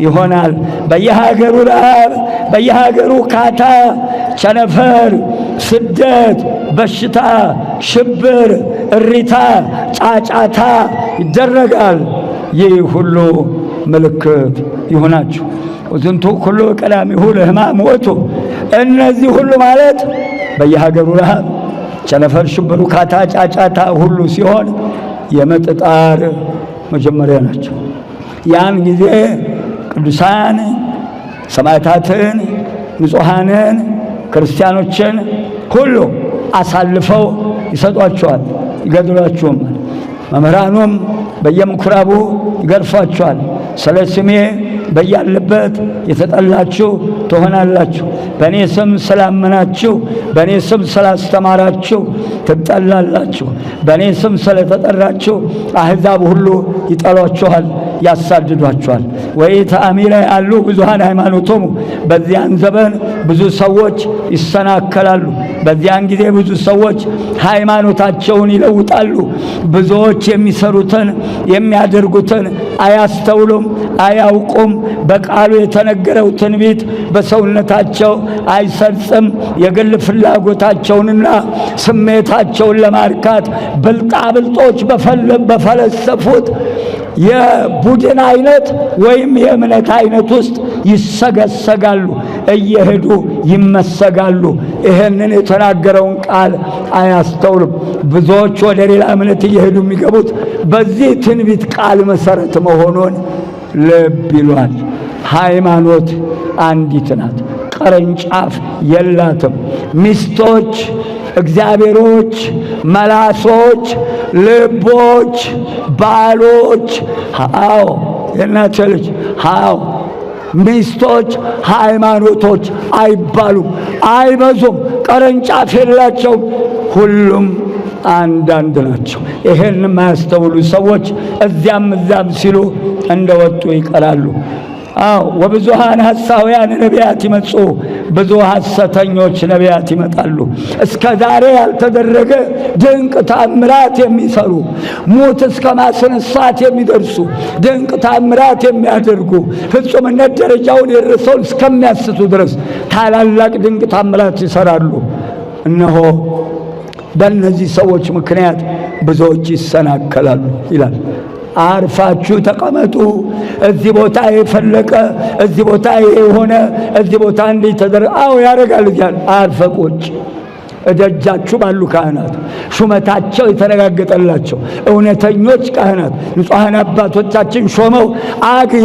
ይሆናል። በየሀገሩ ረሃብ፣ በየሀገሩ ካታ፣ ቸነፈር፣ ስደት፣ በሽታ፣ ሽብር፣ እሪታ፣ ጫጫታ ይደረጋል። ይህ ሁሉ ምልክት ይሆናችሁ። ወዝንቱ ኩሉ ቀዳሚሁ ለሕማም ሞቱ። እነዚህ ሁሉ ማለት በየሀገሩ ረሃብ፣ ቸነፈር፣ ሽብሩ፣ ካታ፣ ጫጫታ ሁሉ ሲሆን የምጥ መጀመሪያ ናቸው። ያን ጊዜ ቅዱሳን ሰማዕታትን፣ ንጹሐንን፣ ክርስቲያኖችን ሁሉ አሳልፈው ይሰጧቸዋል፣ ይገድሏቸውም። መምህራኑም በየምኩራቡ ይገርፏቸዋል። ስለ ስሜ በያለበት የተጠላችሁ ትሆናላችሁ፣ በእኔ ስም ስላመናችሁ፣ በእኔ ስም ስላስተማራችሁ ትጠላላችሁ፣ በእኔ ስም ስለተጠራችሁ አሕዛብ ሁሉ ይጠሏችኋል፣ ያሳድዷችኋል። ወኢተአሚረ ያሉ ብዙሃን ሃይማኖቶሙ፣ በዚያን ዘመን ብዙ ሰዎች ይሰናከላሉ። በዚያን ጊዜ ብዙ ሰዎች ሃይማኖታቸውን ይለውጣሉ። ብዙዎች የሚሰሩትን የሚያደርጉትን አያስተውሉም፣ አያውቁም። በቃሉ የተነገረው ትንቢት በሰውነታቸው አይሰርጽም። የግል ፍላጎታቸውንና ስሜታቸውን ለማርካት ብልጣብልጦች በፈለሰፉት የቡድን አይነት ወይም የእምነት አይነት ውስጥ ይሰገሰጋሉ፣ እየሄዱ ይመሰጋሉ። ይህንን የተናገረውን ቃል አያስተውሉም። ብዙዎች ወደ ሌላ እምነት እየሄዱ የሚገቡት በዚህ ትንቢት ቃል መሰረት መሆኑን ልብ ይሏል። ሃይማኖት አንዲት ናት፣ ቅርንጫፍ የላትም። ሚስቶች እግዚአብሔሮች፣ መላሶች፣ ልቦች፣ ባሎች፣ አዎ የእናቴ ልጅ፣ አዎ ሚስቶች ሃይማኖቶች አይባሉም፣ አይበዙም፣ ቅርንጫፍ የላቸውም። ሁሉም አንዳንድ ናቸው። ይሄን የማያስተውሉ ሰዎች እዚያም እዚያም ሲሉ እንደወጡ ይቀራሉ። አዎ ወብዙሃን ሐሳውያን ነቢያት ይመጹ፣ ብዙ ሐሰተኞች ነቢያት ይመጣሉ። እስከ ዛሬ ያልተደረገ ድንቅ ታምራት የሚሰሩ፣ ሙት እስከ ማስነሳት የሚደርሱ ድንቅ ታምራት የሚያደርጉ፣ ፍጹምነት ደረጃውን የደረሰውን እስከሚያስቱ ድረስ ታላላቅ ድንቅ ታምራት ይሰራሉ። እነሆ በእነዚህ ሰዎች ምክንያት ብዙዎች ይሰናከላሉ ይላል። አርፋችሁ ተቀመጡ። እዚህ ቦታ የፈለቀ፣ እዚህ ቦታ የሆነ፣ እዚህ ቦታ እንዲህ ተደረገ። አዎ ያደርጋል። እዚያ አርፈ ቁጭ። እደጃችሁ ባሉ ካህናት፣ ሹመታቸው የተረጋገጠላቸው እውነተኞች ካህናት ንጹሐን አባቶቻችን ሾመው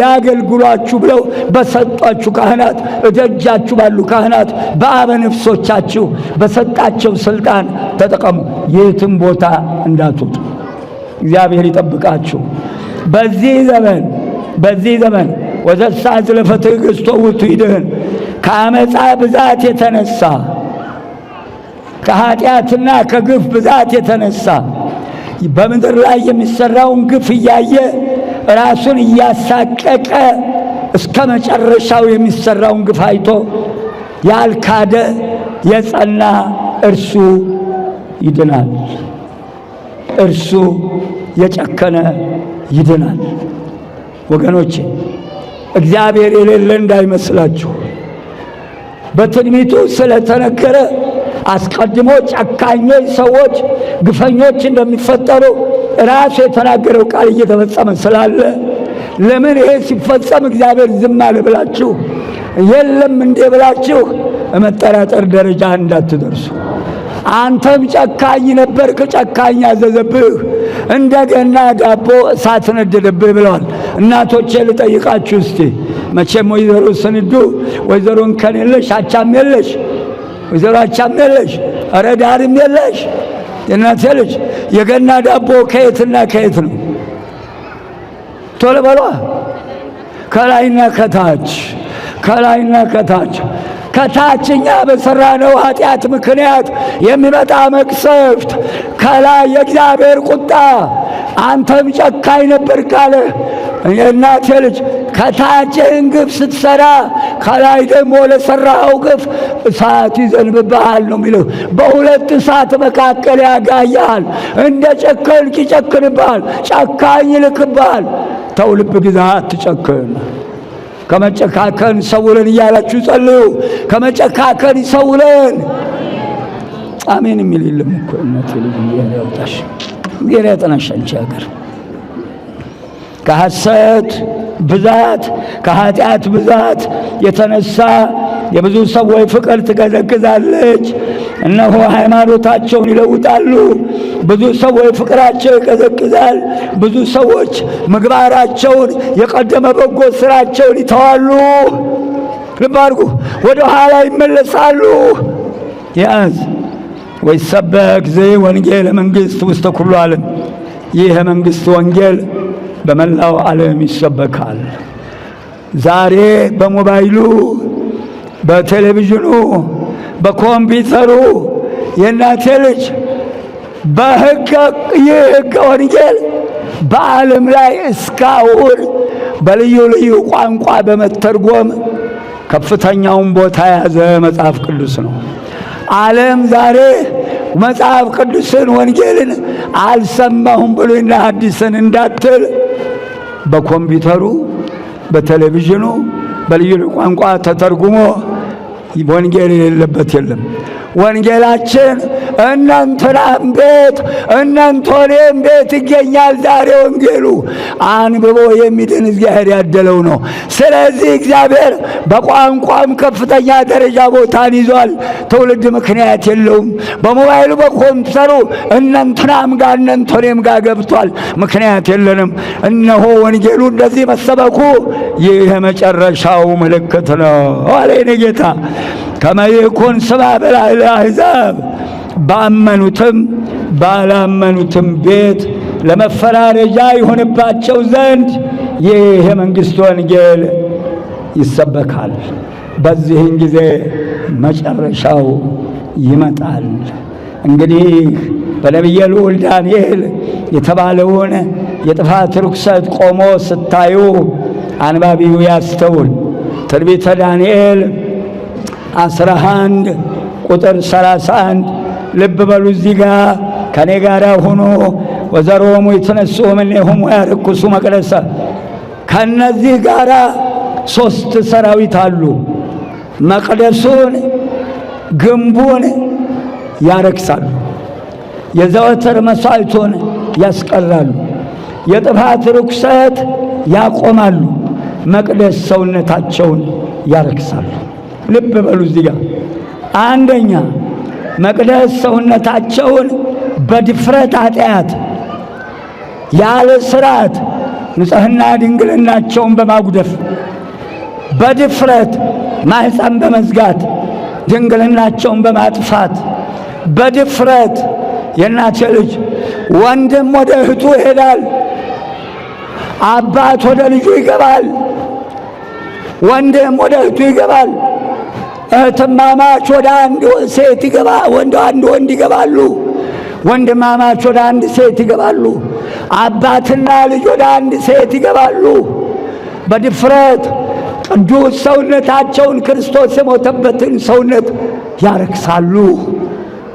ያገልግሏችሁ ብለው በሰጧችሁ ካህናት፣ እደጃችሁ ባሉ ካህናት በአበ ነፍሶቻችሁ በሰጣቸው ስልጣን ተጠቀሙ። የትም ቦታ እንዳትወጡ። እግዚአብሔር ይጠብቃችሁ። በዚህ ዘመን ወዘሳ ዝለፈትህ ገዝቶ ውቱ ይድህን። ከአመፃ ብዛት የተነሳ ከኃጢአትና ከግፍ ብዛት የተነሳ በምድር ላይ የሚሰራውን ግፍ እያየ ራሱን እያሳቀቀ እስከ መጨረሻው የሚሰራውን ግፍ አይቶ ያልካደ የጸና እርሱ ይድናል። እርሱ የጨከነ ይድናል። ወገኖቼ እግዚአብሔር የሌለ እንዳይመስላችሁ። በትንቢቱ ስለተነገረ አስቀድሞ ጨካኞች ሰዎች፣ ግፈኞች እንደሚፈጠሩ ራሱ የተናገረው ቃል እየተፈጸመ ስላለ ለምን ይሄ ሲፈጸም እግዚአብሔር ዝም አለ ብላችሁ የለም እንዴ ብላችሁ መጠራጠር ደረጃ እንዳትደርሱ። አንተም ጨካኝ ነበርክ፣ ጨካኝ አዘዘብህ፣ እንደገና ዳቦ እሳት ነደደብህ ብለዋል እናቶቼ። ልጠይቃችሁ እስቲ መቼም ወይዘሮ ስንዱ ወይዘሮ እንከን የለሽ፣ አቻም የለሽ፣ ወይዘሮ አቻም የለሽ፣ ኧረ ዳርም የለሽ። የእናቴ ልጅ የገና ዳቦ ከየትና ከየት ነው? ቶሎ በሏ። ከላይና ከታች፣ ከላይና ከታች። ከታችኛ በሰራነው ኃጢአት ምክንያት የሚመጣ መቅሰፍት፣ ከላይ የእግዚአብሔር ቁጣ። አንተም ጨካኝ ነበር ካለ የእናቴ ልጅ ከታችህን ግፍ ስትሰራ ከላይ ደግሞ ለሰራኸው ግፍ እሳት ይዘንብብሃል ነው የሚለው። በሁለት እሳት መካከል ያጋያል። እንደ ጨከንክ ይጨክንብሃል፣ ጨካኝ ይልክብሃል። ተው ልብ ግዛ፣ አትጨክን። ከመጨካከን ይሰውረን እያላችሁ ጸልዩ። ከመጨካከን ይሰውረን። አሜን የሚል የለም እኮ እናቴ ልጅ ያውጣሽ ጌታ ያጠናሽ አንቺ ሀገር። ከሐሰት ብዛት ከኃጢአት ብዛት የተነሳ የብዙ ሰዎች ፍቅር ትቀዘቅዛለች። እነሆ ሃይማኖታቸውን ይለውጣሉ። ብዙ ሰዎች ፍቅራቸው ይቀዘቅዛል። ብዙ ሰዎች ምግባራቸውን የቀደመ በጎ ስራቸውን ይተዋሉ። ልብ አድርጉ፣ ወደ ኋላ ይመለሳሉ። ያዝ ወይሰበክ ዘወንጌል መንግሥት ውስተ ኩሉ ዓለም። ይህ የመንግሥት ወንጌል በመላው ዓለም ይሰበካል። ዛሬ በሞባይሉ፣ በቴሌቪዥኑ፣ በኮምፒውተሩ የእናቴ ልጅ ይህ ሕገ ወንጌል በዓለም ላይ እስካሁን በልዩ ልዩ ቋንቋ በመተርጎም ከፍተኛውን ቦታ የያዘ መጽሐፍ ቅዱስ ነው። ዓለም ዛሬ መጽሐፍ ቅዱስን ወንጌልን አልሰማሁም ብሉይና ሐዲስን እንዳትል በኮምፒውተሩ፣ በቴሌቪዥኑ በልዩ ልዩ ቋንቋ ተተርጉሞ ወንጌል የሌለበት የለም። ወንጌላችን እናንተናም ቤት እናንተኔም ቤት ይገኛል። ዛሬ ወንጌሉ አንብቦ የሚድን እግዚአብሔር ያደለው ነው። ስለዚህ እግዚአብሔር በቋንቋም ከፍተኛ ደረጃ ቦታን ይዟል። ትውልድ ምክንያት የለውም። በሞባይሉ በኮምፒውተሩ እናንተናም ጋር እናንተኔም ጋር ገብቷል። ምክንያት የለንም። እነሆ ወንጌሉ እንደዚህ መሰበኩ ይህ የመጨረሻው ምልክት ነው አለ ጌታ። ከመ ይኩን ስምዐ በላዕለ አሕዛብ፣ ባመኑትም ባላመኑትም ቤት ለመፈራረጃ ይሆንባቸው ዘንድ ይህ የመንግሥት ወንጌል ይሰበካል። በዚህን ጊዜ መጨረሻው ይመጣል። እንግዲህ በነቢየ ልዑል ዳንኤል የተባለውን የጥፋት ርኩሰት ቆሞ ስታዩ አንባቢው ያስተውል። ትንቢተ ዳንኤል 11 ቁጥር 31 ልብ በሉ። እዚህ ጋር ከኔ ጋር ሆኖ ወዘሮሙ ይትነሱ እምኔሆሙ ያርኩሱ መቅደሰ። ከነዚህ ጋር 3 ሰራዊት አሉ። መቅደሱን ግንቡን ያረክሳሉ፣ የዘወትር መሥዋዕቱን ያስቀራሉ፣ የጥፋት ርኩሰት ያቆማሉ፣ መቅደስ ሰውነታቸውን ያረክሳሉ። ልብ በሉ እዚህ ጋር አንደኛ መቅደስ ሰውነታቸውን በድፍረት ኃጢአት ያለ ሥርዓት ንጽሕና ድንግልናቸውን በማጉደፍ በድፍረት ማኅፀን በመዝጋት ድንግልናቸውን በማጥፋት በድፍረት የእናቴ ልጅ ወንድም ወደ እህቱ ይሄዳል፣ አባት ወደ ልጁ ይገባል፣ ወንድም ወደ እህቱ ይገባል፣ እህትማማች ወደ አንድ ሴት ይገባ አንድ ወንድ ይገባሉ፣ ወንድማማች ወደ አንድ ሴት ይገባሉ፣ አባትና ልጅ ወደ አንድ ሴት ይገባሉ። በድፍረት ቅዱስ ሰውነታቸውን ክርስቶስ የሞተበትን ሰውነት ያረክሳሉ፣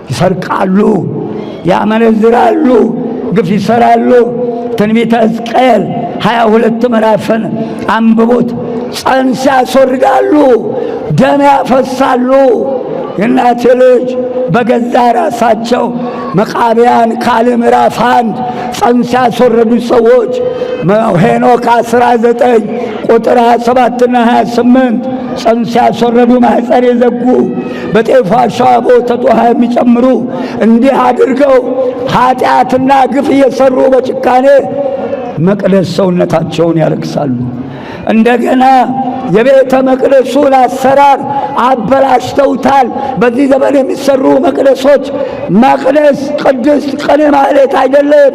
ይሰርቃሉ፣ ያመነዝራሉ፣ ግፍ ይሰራሉ። ትንቢተ ሕዝቅኤል 22 ምዕራፍን አንብቡት። ጽንስ ያስወርዳሉ፣ ደም ያፈሳሉ። የእናቴ ልጅ በገዛ ራሳቸው መቃብያን ካልዕ ምዕራፍ 1 ጽንስ ያስወረዱ ሰዎች ሄኖክ 19 ቁጥር 27ና 28 ጽንስ ያስወረዱ ማኅፀን የዘጉ በጤፍ አሸዋ በወተት ውሃ የሚጨምሩ እንዲህ አድርገው ኃጢአትና ግፍ እየሰሩ በጭካኔ መቅደስ ሰውነታቸውን ያረክሳሉ። እንደገና የቤተ መቅደሱን አሰራር አበላሽተውታል። በዚህ ዘመን የሚሰሩ መቅደሶች መቅደስ ቅድስት ቅኔ ማህሌት አይደለም፣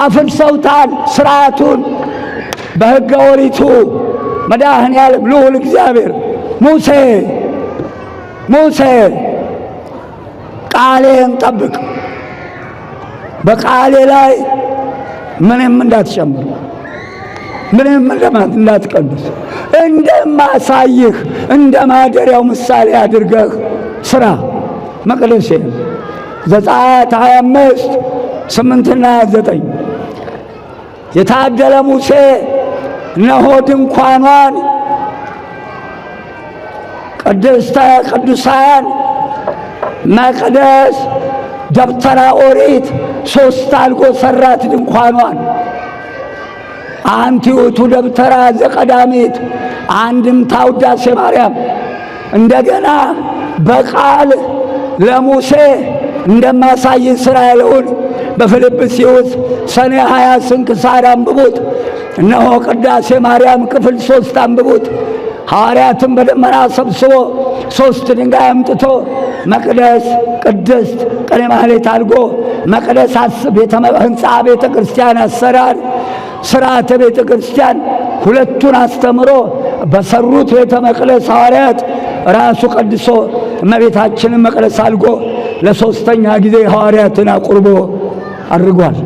አፍርሰውታል ሥርዓቱን። በሕገ ኦሪቱ መድኃኔዓለም ልዑል እግዚአብሔር ሙሴ ቃሌን ጠብቅ፣ በቃሌ ላይ ምንም እንዳትጨምር ምንም እንዳትቀንስ፣ እንደማሳይህ እንደ ማደሪያው ምሳሌ አድርገህ ስራ መቅደሴን። ዘጸአት 25 8ና 9 የታደለ ሙሴ እነሆ ድንኳኗን ቅድስተ ቅዱሳን መቅደስ ደብተራ ኦሪት 3 አልጎ ሰራት ድንኳኗን። አንቲዩቱ ደብተራ ዘቀዳሚት አንድምታ ውዳሴ ማርያም። እንደገና በቃል ለሙሴ እንደማሳይ እስራኤልን በፊልጵስዩስ ሰኔ 20 ስንክሳር አንብቡት። እነሆ ቅዳሴ ማርያም ክፍል 3 አንብቡት። ሐዋርያትን በደመና ሰብስቦ 3 ድንጋይ አምጥቶ መቅደስ ቅድስት ቅኔ ማህሌት አድርጎ መቅደስ ሕንፃ ቤተ ክርስቲያን አሰራር ሥርዓተ ቤተ ክርስቲያን ሁለቱን አስተምሮ በሰሩት ቤተ መቅደስ ሐዋርያት ራሱ ቀድሶ እመቤታችንን መቅደስ አድርጎ ለሶስተኛ ጊዜ ሐዋርያትን አቁርቦ አድርጓል።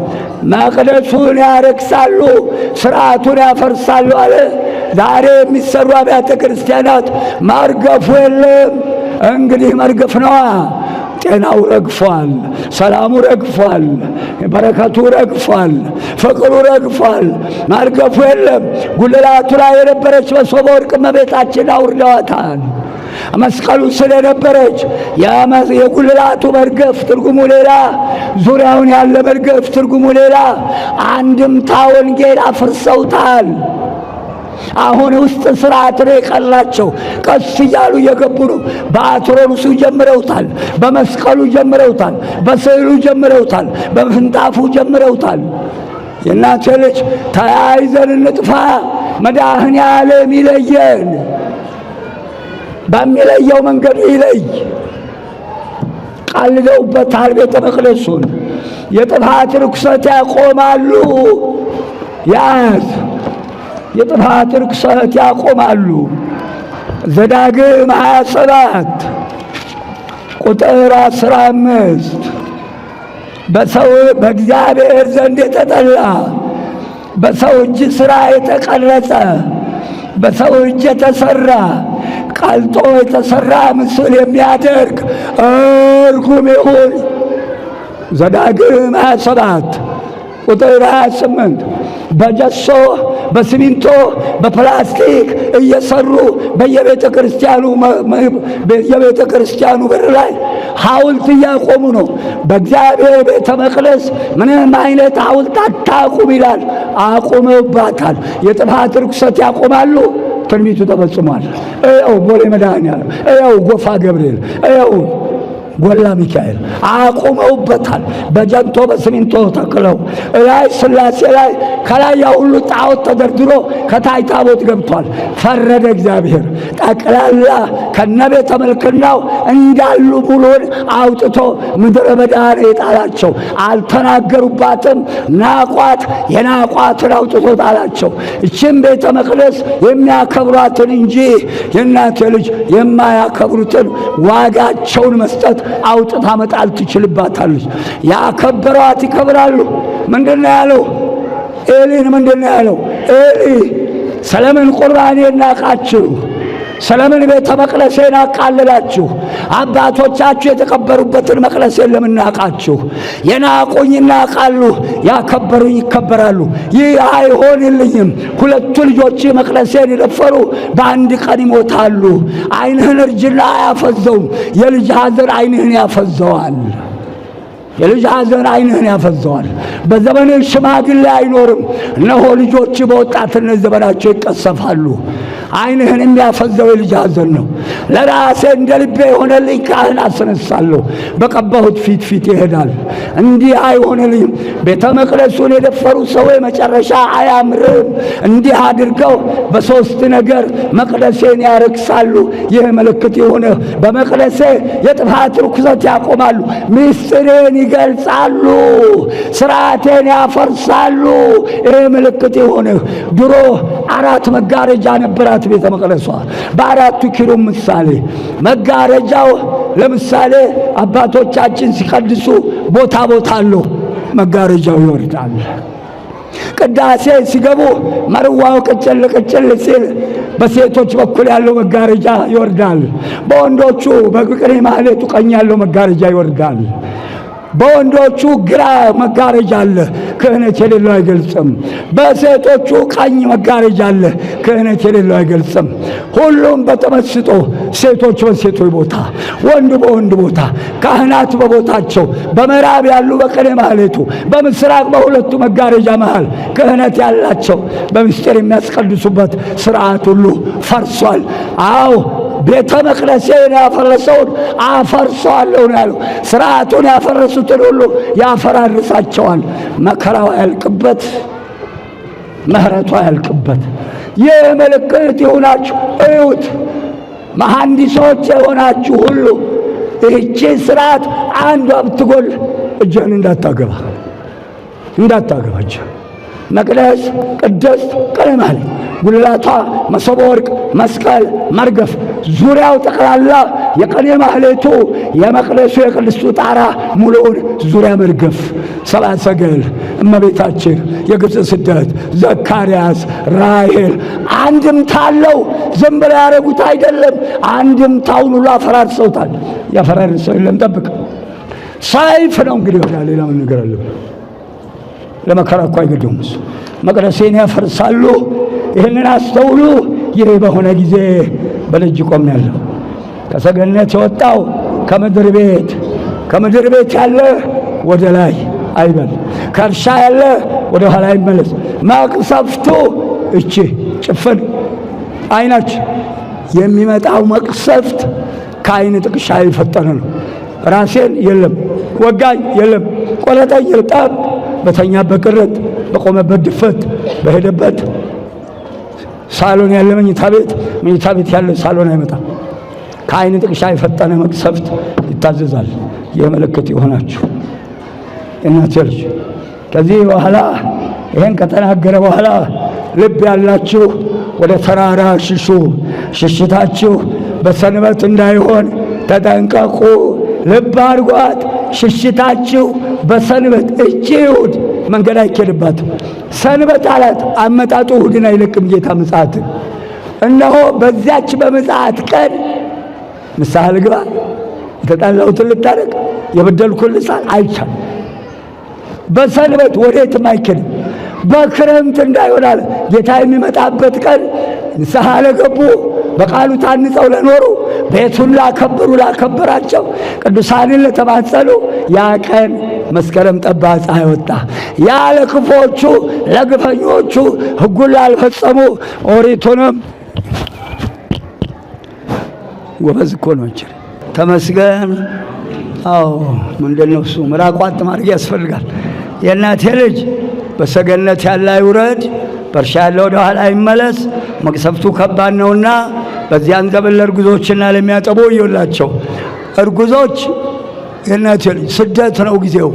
መቅደሱን ያረክሳሉ፣ ሥርዓቱን ያፈርሳሉ አለ። ዛሬ የሚሰሩ አብያተ ክርስቲያናት ማርገፉ የለም። እንግዲህ መርገፍ ነዋ። ጤናው ረግፏል፣ ሰላሙ ረግፏል፣ በረከቱ ረግፏል፣ ፍቅሩ ረግፏል። ማርገፉ የለም። ጉልላቱ ላይ የነበረች መሶበ ወርቅ እመቤታችን አውርደዋታል። መስቀሉ ስለነበረች የጉልላቱ መርገፍ ትርጉሙ ሌላ፣ ዙሪያውን ያለ መርገፍ ትርጉሙ ሌላ። አንድምታ ወንጌል አፍርሰውታል። አሁን ውስጥ ስርዓት ነው የቀላቸው። ቀስ እያሉ እየገቡ ነው። በአትሮንሱ ጀምረውታል፣ በመስቀሉ ጀምረውታል፣ በስዕሉ ጀምረውታል፣ በፍንጣፉ ጀምረውታል። የእናቴ ልጅ ተያይዘን እንጥፋ። መድኃኔዓለም ይለየን፣ በሚለየው መንገድ ይለይ። ቀልደውበታል ቤተ መቅደሱን። የጥፋት ርኩሰት ያቆማሉ። ያዝ የጥፋት ርኩሰት ያቆማሉ። ዘዳግም 27 ቁጥር 15 በእግዚአብሔር ዘንድ የተጠላ በሰው እጅ ሥራ የተቀረጸ በሰው እጅ የተሠራ ቀልጦ የተሠራ ምስል የሚያደርግ እርጉም ይሁን። ዘዳግም 27 ቁጥር 28 በጀሶ በሲሚንቶ በፕላስቲክ እየሰሩ በየቤተ ክርስቲያኑ በር ላይ ሐውልት እያቆሙ ነው። በእግዚአብሔር ቤተ መቅደስ ምንም አይነት ሐውልት አታቁም ይላል። አቁመውባታል። የጥፋት ርኩሰት ያቆማሉ። ትንቢቱ ተፈጽሟል። እየው ቦሌ መድኃኔዓለም፣ እየው ጎፋ ገብርኤል፣ እየው ጎላ ሚካኤል አቁመውበታል። በጀንቶ በሲሚንቶ ተክለው ላይ ሥላሴ ላይ ከላይ ያ ሁሉ ጣዖት ተደርድሮ ከታይ ታቦት ገብቷል። ፈረደ እግዚአብሔር። ጠቅላላ ከነቤተ መልክናው እንዳሉ ሙሉን አውጥቶ ምድረ በዳ የጣላቸው። አልተናገሩባትም፣ ናቋት። የናቋትን አውጥቶ ጣላቸው። እችም ቤተ መቅደስ የሚያከብሯትን እንጂ የእናቴ ልጅ የማያከብሩትን ዋጋቸውን መስጠት አውጥታ መጣል ትችልባታለች። ያከበሯት ይከብራሉ። ምንድነው ያለው? ኤሊን ምንድነው ያለው? ኤሊ ስለምን ቁርባኔን ናቃችሁ? ስለምን ቤተ መቅደሴን አቃለላችሁ? አባቶቻችሁ የተከበሩበትን መቅደሴን ለምን ናቃችሁ? የናቁኝ ይናቃሉ፣ ያከበሩኝ ይከበራሉ። ይህ አይሆንልኝም። ሁለቱ ልጆች መቅደሴን የደፈሩ በአንድ ቀን ይሞታሉ። ዓይንህን እርጅና አያፈዘውም፣ የልጅ ሐዘን ዓይንህን ያፈዘዋል። የልጅ ሐዘን ዓይንህን ያፈዘዋል። በዘመንህ ሽማግሌ አይኖርም። እነሆ ልጆች በወጣትነት ዘመናቸው ይቀሰፋሉ። ዓይንህን የሚያፈዘው የልጅ ሐዘን ነው። ለራሴ እንደ ልቤ የሆነልኝ ካህን አስነሳለሁ፣ በቀባሁት ፊት ይሄዳል። እንዲህ አይሆንልኝም። ቤተ መቅደሱን የደፈሩ ሰዎች መጨረሻ አያምርም። እንዲህ አድርገው በሦስት ነገር መቅደሴን ያረክሳሉ። ይህ ምልክት የሆነ በመቅደሴ የጥፋት ርኩሰት ያቆማሉ፣ ምስጢሬን ይገልጻሉ፣ ሥርዓቴን ያፈርሳሉ። ይህ ምልክት የሆነ ድሮ 4 መጋረጃ ነበራት ቤተ መቅደሷ። በ4 ኪሩብ ምሳሌ መጋረጃው ለምሳሌ አባቶቻችን ሲቀድሱ ቦታ አለው። መጋረጃው ይወርዳል። ቅዳሴ ሲገቡ መርዋው ቅጭል ሲል በሴቶች በኩል ያለው መጋረጃ ይወርዳል። በወንዶቹ በቅኔ ማህሌቱ ቀኝ ያለው መጋረጃ ይወርዳል። በወንዶቹ ግራ መጋረጃ አለ፣ ክህነት የሌለው አይገልጽም። በሴቶቹ ቀኝ መጋረጃ አለ፣ ክህነት የሌለው አይገልጽም። ሁሉም በተመስጦ ሴቶች በሴቶች ቦታ፣ ወንድ በወንድ ቦታ፣ ካህናት በቦታቸው፣ በምዕራብ ያሉ በቅኔ ማህሌቱ፣ በምስራቅ በሁለቱ መጋረጃ መሃል ክህነት ያላቸው በምስጢር የሚያስቀድሱበት ስርዓት ሁሉ ፈርሷል። አዎ ቤተ መቅደሴን ያፈረሰውን አፈርሰዋለሁ ነው ያለው። ስርዓቱን ያፈረሱትን ሁሉ ያፈራርሳቸዋል። መከራው ያልቅበት፣ ምህረቱ ያልቅበት። ይህ ምልክት ይሁናችሁ። እዩት። መሐንዲሶች የሆናችሁ ሁሉ ይህቺ ስርዓት አንዷ ብትጎል እጅህን እንዳታገባች። መቅደስ ቅድስት ቀለም አለ። ጉልላቷ መሶበ ወርቅ፣ መስቀል፣ መርገፍ፣ ዙሪያው ጠቅላላ የቅኔ ማህሌቱ የመቅደሱ የቅድስቱ ጣራ ሙሉውን ዙሪያ መርገፍ፣ ሰብአ ሰገል፣ እመቤታችን፣ የግብፅ ስደት፣ ዘካርያስ፣ ራሔል አንድምታ አለው። ዝም ብለው ያደረጉት አይደለም። አንድምታውን ሁሉ አፈራርሰውታል። ያፈራርሰው የለም ጠብቅ። ሰይፍ ነው እንግዲህ ወዲያ ሌላ ምን ነገር አለ? ለመከራ እኮ አይገደውም እሱ። መቅደሴን ያፈርሳሉ። ይህንን አስተውሉ። ይህ በሆነ ጊዜ በደጅ ቆሜአለሁ። ከሰገነት የወጣው ከምድር ቤት ያለ ወደ ላይ አይበል፣ ከእርሻ ያለ ወደ ኋላ አይመለስ። መቅሰፍቱ እቺ ጭፍን አይናችን የሚመጣው መቅሰፍት ከአይን ጥቅሻ የፈጠነ ነው። ራሴን የለም ወጋኝ የለም ቆረጠኝ ይርጣብ በተኛበት ቅረት በቆመበት ድፈት በሄደበት ሳሎን ያለ መኝታ ቤት ያለ ሳሎን አይመጣም። ከአይን ጥቅሻ የፈጠነ መቅሰፍት ይታዘዛል። የመለከት የሆናችሁ እናቴ ልጅ ከዚህ በኋላ ይሄን ከተናገረ በኋላ ልብ ያላችሁ ወደ ተራራ ሽሹ፣ ሽሽታችሁ በሰንበት እንዳይሆን ተጠንቀቁ። ልብ አድርጓት። ሽሽታችሁ በሰንበት እቺውድ መንገድ አይኬድባትም። ሰንበት አላት አመጣጡ እሑድን አይለቅም ጌታ ምጽአት። እነሆ በዚያች በምጽአት ቀን ንስሐ ልግባ፣ የተጣላሁትን ልታረቅ፣ የበደልኩን ልሳል አይቻልም። በሰንበት ወዴትም አይኬድም። በክረምት እንዳይሆን አለ ጌታ የሚመጣበት ቀን ንስሐ ለገቡ በቃሉ ታንጸው ለኖሩ ቤቱን ላከበራቸው ቅዱሳንን ለተማጸኑ ያ ቀን መስከረም ጠባ ፀሐይ ወጣ። ያ ለክፎቹ ለግፈኞቹ ሕጉን ላልፈጸሙ ኦሪቱንም ጎበዝ እኮ ነው እንጂ ተመስገን። አዎ ምንድነው እሱ ምራቋት ማድረግ ያስፈልጋል። የእናቴ ልጅ በሰገነት ያለ አይውረድ፣ በእርሻ ያለ ወደ ኋላ አይመለስ። መቅሰፍቱ ከባድ ነውና በዚያን ዘመን ለእርጉዞችና ለሚያጠቡ ወዮላቸው። እርጉዞች የእናቴ ልጅ ስደት ነው፣ ጊዜው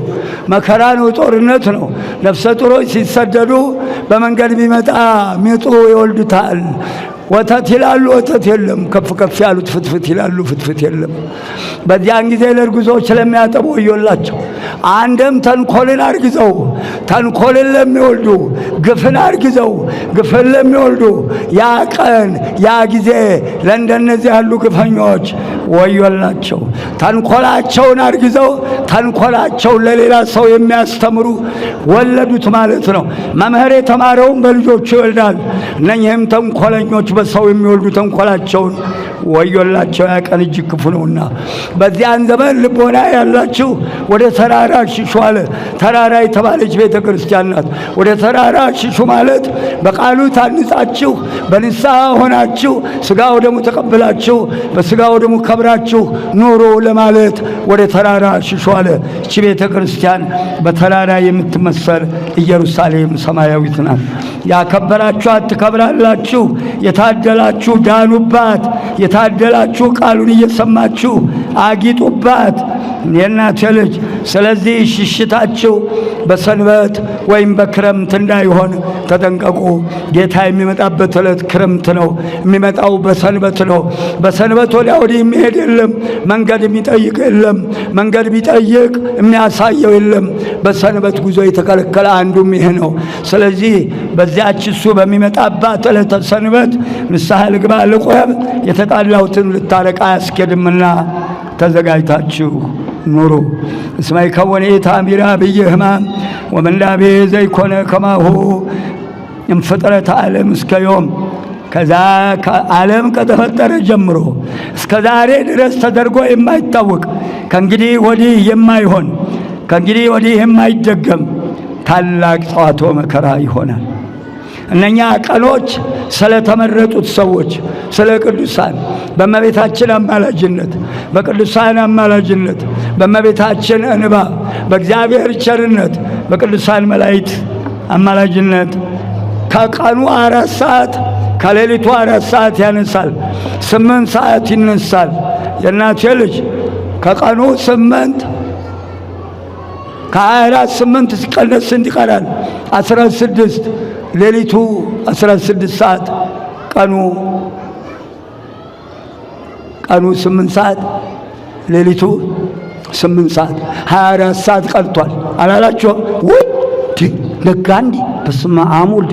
መከራ ነው፣ ጦርነት ነው። ነፍሰ ጡሮች ሲሰደዱ በመንገድ ቢመጣ ሚጡ ይወልዱታል። ወተት ይላሉ፣ ወተት የለም። ከፍ ያሉት ፍትፍት ይላሉ፣ ፍትፍት የለም። በዚያን ጊዜ ለእርጉዞች ለሚያጠቡ ወዮላቸው። አንድም ተንኮልን አርግዘው ተንኮልን ለሚወልዱ፣ ግፍን አርግዘው ግፍን ለሚወልዱ ያ ቀን ያ ጊዜ ለእንደነዚህ ያሉ ግፈኞች ወዮላቸው። ተንኮላቸውን አርግዘው ተንኮላቸውን ለሌላ ሰው የሚያስተምሩ ወለዱት ማለት ነው። መምህር የተማረውን በልጆቹ ይወልዳል። እነኚህም ተንኮለኞች በሰው የሚወልዱ ተንኮላቸውን ወዮላቸው። ያ ቀን እጅግ ክፉ ነውና በዚያን ዘመን ልቦና ያላችሁ ወደ ተራራ ሽሹ አለ። ተራራ የተባለች ቤተ ክርስቲያን ናት። ወደ ተራራ ሽሹ ማለት በቃሉ ታንጻችሁ በንስሐ ሆናችሁ ሥጋ ወደሙ ተቀብላችሁ በሥጋ ወደሙ ከብራችሁ ኑሩ ለማለት ወደ ተራራ ሽሹ አለ። እቺ ቤተ ክርስቲያን በተራራ የምትመሰል ኢየሩሳሌም ሰማያዊት ናት። ያከበራችኋት ትከብራላችሁ፣ የታደላችሁ ዳኑባት፣ የታደላችሁ ቃሉን እየሰማችሁ አጊጡባት የእናቴ ልጅ። ስለዚህ ሽሽታችሁ በሰንበት ወይም በክረምት እንዳይሆን ተጠንቀቁ። ጌታ የሚመጣበት ዕለት ክረምት ነው፣ የሚመጣው በሰንበት ነው። በሰንበት ወዲያ ወዲህ የሚሄድ የለም፣ መንገድ የሚጠይቅ የለም፣ መንገድ ቢጠይቅ የሚያሳየው የለም። በሰንበት ጉዞ የተከለከለ አንዱም ይሄ ነው። ስለዚህ በዚያች እሱ በሚመጣባት ዕለተ ሰንበት ንስሐ ልግባ ልቆም፣ የተጣላሁትን ልታረቅ አያስኬድምና ተዘጋጅታችሁ ኑሩ። እስመ ይከወን ታሚራ ብየ ሕማም ወመንዳቤ ዘይኮነ ከማሁ እምፍጥረተ ዓለም እስከ ዮም። ከዛ ዓለም ከተፈጠረ ጀምሮ እስከ ዛሬ ድረስ ተደርጎ የማይታወቅ ከእንግዲህ ወዲህ የማይሆን ከእንግዲህ ወዲህ የማይደገም ታላቅ ጸዋቶ መከራ ይሆናል። እነኛ ቀኖች ስለተመረጡት ሰዎች ስለ ቅዱሳን በእመቤታችን አማላጅነት በቅዱሳን አማላጅነት በእመቤታችን እንባ በእግዚአብሔር ቸርነት በቅዱሳን መላእክት አማላጅነት ከቀኑ 4 ሰዓት ከሌሊቱ 4 ሰዓት ያነሳል። 8 ሰዓት ይነሳል። የእናቴ ልጅ ከቀኑ 8 ከ24 8 ሲቀነስ ስንት ይቀራል? 16 ሌሊቱ 16 ሰዓት ቀኑ 8 ሰዓት ሌሊቱ 8 ሰዓት 24 ሰዓት ቀርቷል አላላችሁ? ውድ ነጋ እንዴ? በስመ አብ ወልድ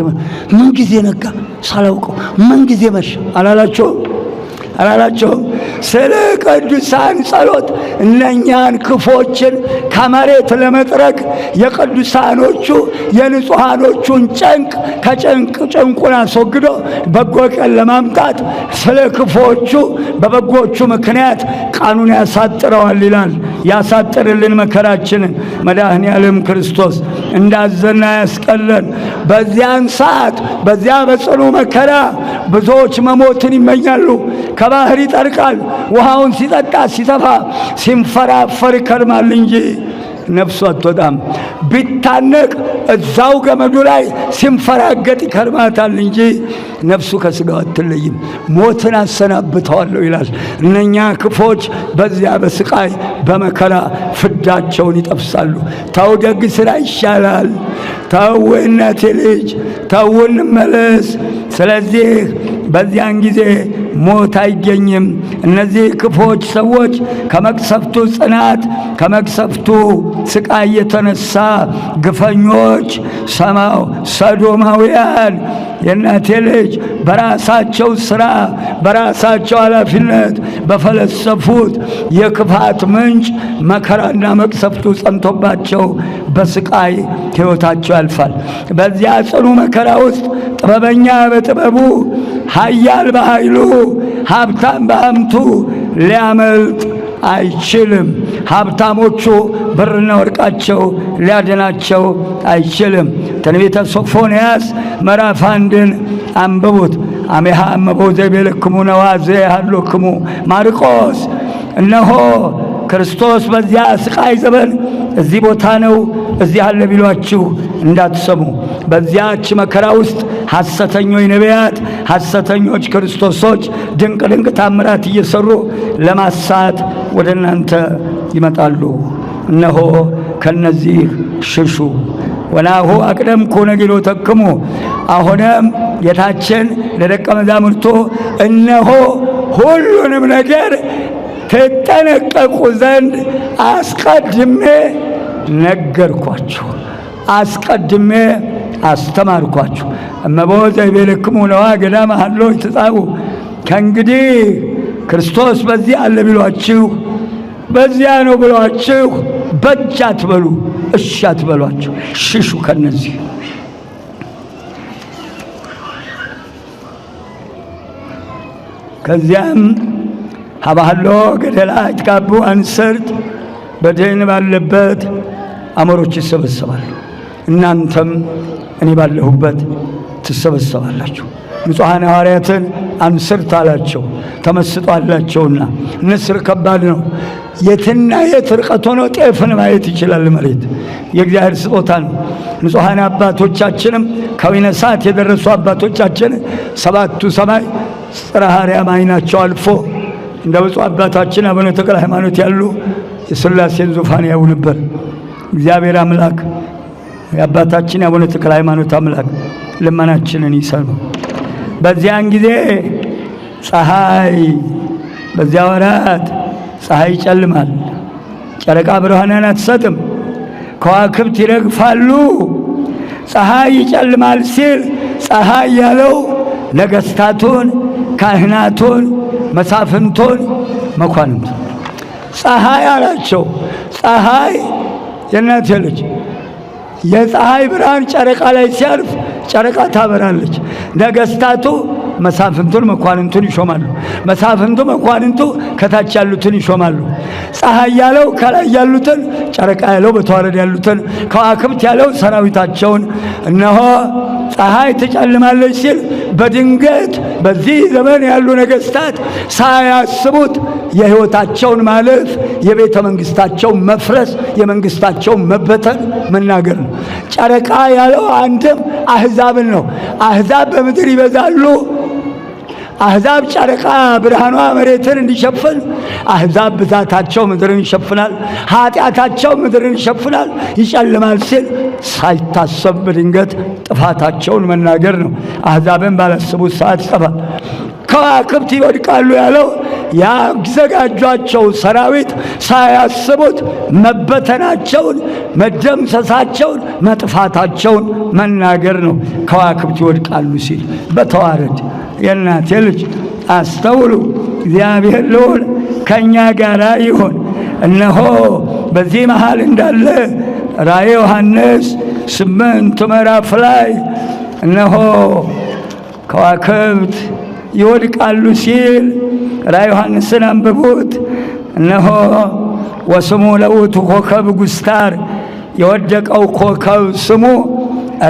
ምን ጊዜ ነጋ ሳላውቀው ምን ጊዜ መሸ አላላችሁ? ስለ ቅዱሳን ጸሎት እነኛን ክፎችን ከመሬት ለመጥረግ የቅዱሳኖቹ የንጹሃኖቹን ጭንቁን አስወግዶ በጎ ቀን ለማምጣት ስለ ክፎቹ በበጎቹ ምክንያት ቀኑን ያሳጥረዋል ይላል። ያሳጥርልን መከራችንን መድኃኔ ዓለም ክርስቶስ እንዳዘና ያስቀለን። በዚያን ሰዓት በዚያ በጽኑ መከራ ብዙዎች መሞትን ይመኛሉ። ከባህር ይጠርቃል። ውሃውን ሲጠጣ ሲተፋ ሲንፈራፈር ይከርማል እንጂ ነፍሱ አትወጣም። ቢታነቅ እዛው ገመዱ ላይ ሲንፈራገጥ ይከርማታል እንጂ ነፍሱ ከስጋው አትለይም። ሞትን አሰናብተዋለሁ ይላል። እነኛ ክፎች በዚያ በስቃይ በመከራ ፍዳቸውን ይጠብሳሉ። ተው ደግ ሥራ ይሻላል፣ ተው እናቴ ልጅ ተው እንመለስ። ስለዚህ በዚያን ጊዜ ሞት አይገኝም። እነዚህ ክፎች ሰዎች ከመቅሰፍቱ ጽናት ከመቅሰፍቱ ስቃይ የተነሳ ግፈኞች ሰዶማውያን የእናቴ ልጅ በራሳቸው ሥራ በራሳቸው ኃላፊነት በፈለሰፉት የክፋት ምንጭ መከራና መቅሰፍቱ ጸንቶባቸው በስቃይ ሕይወታቸው ያልፋል። በዚያ ጽኑ መከራ ውስጥ ጥበበኛ በጥበቡ ኃያል በኃይሉ ሀብታም በሀብቱ ሊያመልጥ አይችልም። ሀብታሞቹ ብርና ወርቃቸው ሊያድናቸው አይችልም። ትንቢተ ሶፎንያስ ምዕራፍ 1 አንብቡት። አሜሃ እመቦ ዘይቤልክሙ ነዋዜ ያህሎክሙ ማርቆስ። እነሆ ክርስቶስ በዚያ ስቃይ ዘመን እዚህ ቦታ ነው እዚህ አለ ቢሏችሁ እንዳትሰሙ። በዚያች መከራ ውስጥ ሐሰተኞች ነቢያት ሐሰተኞች ክርስቶሶች ድንቅ ታምራት እየሰሩ ለማሳት ወደ እናንተ ይመጣሉ። እነሆ ከነዚህ ሽሹ። ወናሁ አቅደምኩ ነጊሎተክሙ። አሁንም ጌታችን ለደቀ መዛሙርቱ እነሆ ሁሉንም ነገር ትጠነቀቁ ዘንድ አስቀድሜ ነገርኳችሁ፣ አስቀድሜ አስተማርኳችሁ። እመቦ ዘይቤልክሙ ነዋ ገዳመ ሀሎ ይትጻኡ። ከእንግዲህ ክርስቶስ በዚህ አለ ቢሏችሁ በዚያ ነው ብሏችሁ በጅ አትበሉ፣ እሺ አትበሏቸው፣ ሽሹ ከነዚህ። ከዚያም ሀባህሎ ገደላ ይትጋቡ አንሰርት በደን ባለበት አሞሮች ይሰበሰባሉ። እናንተም እኔ ባለሁበት ትሰበሰባላችሁ። ንጹሐን ሐዋርያትን አንሰርት አላቸው፣ ተመስጦ አላቸውና። ንስር ከባድ ነው። የትና የት ርቀት ሆኖ ጤፍን ማየት ይችላል መሬት። የእግዚአብሔር ስጦታ ነው። ንጹሐን አባቶቻችንም ከወይነ ሰዓት የደረሱ አባቶቻችን ሰባቱ ሰማይ ጽርሐ አርያም ዓይናቸው አልፎ እንደ ብፁዕ አባታችን አቡነ ተክለ ሃይማኖት ያሉ የሥላሴን ዙፋን ያዩ ነበር። እግዚአብሔር አምላክ የአባታችን የአቡነ ተክለ ሃይማኖት አምላክ ልመናችንን ይሰማ። በዚያን ጊዜ ፀሐይ በዚያ ወራት ፀሐይ ይጨልማል፣ ጨረቃ ብርሃንን አትሰጥም፣ ከዋክብት ይረግፋሉ። ፀሐይ ይጨልማል ሲል ፀሐይ ያለው ነገሥታቱን፣ ካህናቱን፣ መሳፍንቱን፣ መኳንንት ፀሐይ አላቸው። ፀሐይ የእናቴ ልጅ የፀሐይ ብርሃን ጨረቃ ላይ ሲያርፍ ጨረቃ ታበራለች። ነገሥታቱ መሳፍንቱን መኳንንቱን ይሾማሉ። መሳፍንቱ መኳንንቱ ከታች ያሉትን ይሾማሉ። ፀሐይ ያለው ከላይ ያሉትን፣ ጨረቃ ያለው በተዋረድ ያሉትን፣ ከዋክብት ያለው ሰራዊታቸውን። እነሆ ፀሐይ ትጨልማለች ሲል በድንገት በዚህ ዘመን ያሉ ነገሥታት ሳያስቡት የሕይወታቸውን ማለፍ፣ የቤተ መንግሥታቸውን መፍረስ፣ የመንግሥታቸውን መበተን መናገር ነው። ጨረቃ ያለው አንድም አሕዛብን ነው። አሕዛብ በምድር ይበዛሉ። አሕዛብ ጨረቃ ብርሃኗ መሬትን እንዲሸፍን፣ አሕዛብ ብዛታቸው ምድርን ይሸፍናል፣ ኃጢአታቸው ምድርን ይሸፍናል። ይጨልማል ሲል ሳይታሰብ በድንገት ጥፋታቸውን መናገር ነው። አሕዛብን ባላሰቡት ሰዓት ይጠፋል። ከዋክብት ይወድቃሉ ያለው ያዘጋጇቸው ሰራዊት ሳያስቡት መበተናቸውን፣ መደምሰሳቸውን፣ መጥፋታቸውን መናገር ነው። ከዋክብት ይወድቃሉ ሲል በተዋረድ የእናቴ ልጅ አስተውሉ። እግዚአብሔር ልዑል ከእኛ ጋር ይሁን። እነሆ በዚህ መሃል እንዳለ ራእየ ዮሐንስ 8 ምዕራፍ ላይ እነሆ ከዋክብት ይወድቃሉ ሲል ራእየ ዮሐንስን አንብቡት። እነሆ ወስሙ ለውእቱ ኮከብ ጉስታር፣ የወደቀው ኮከብ ስሙ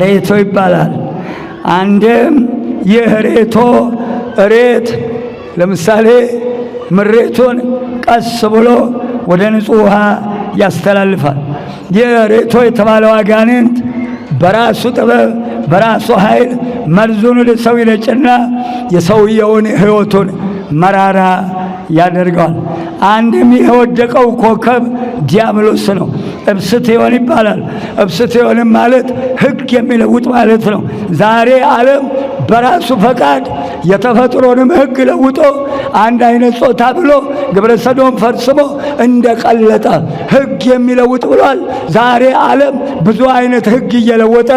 ሬቶ ይባላል። አንድም ይህ ሬቶ ሬት ለምሳሌ ምሬቱን ቀስ ብሎ ወደ ንጹሕ ውሃ ያስተላልፋል። ይህ ሬቶ የተባለው አጋንንት በራሱ ጥበብ በራሱ ኃይል መርዙን ወደ ሰው ይረጭና የሰውየውን ሕይወቱን መራራ ያደርገዋል። አንድም የወደቀው ኮከብ ዲያብሎስ ነው። እብስትዮን ይባላል። እብስትዮንም ማለት ሕግ የሚለውጥ ማለት ነው። ዛሬ ዓለም በራሱ ፈቃድ የተፈጥሮንም ሕግ ለውጦ አንድ አይነት ጾታ ብሎ ግብረ ሰዶም ፈጽሞ እንደቀለጠ ሕግ የሚለውጥ ብሏል። ዛሬ ዓለም ብዙ አይነት ሕግ እየለወጠ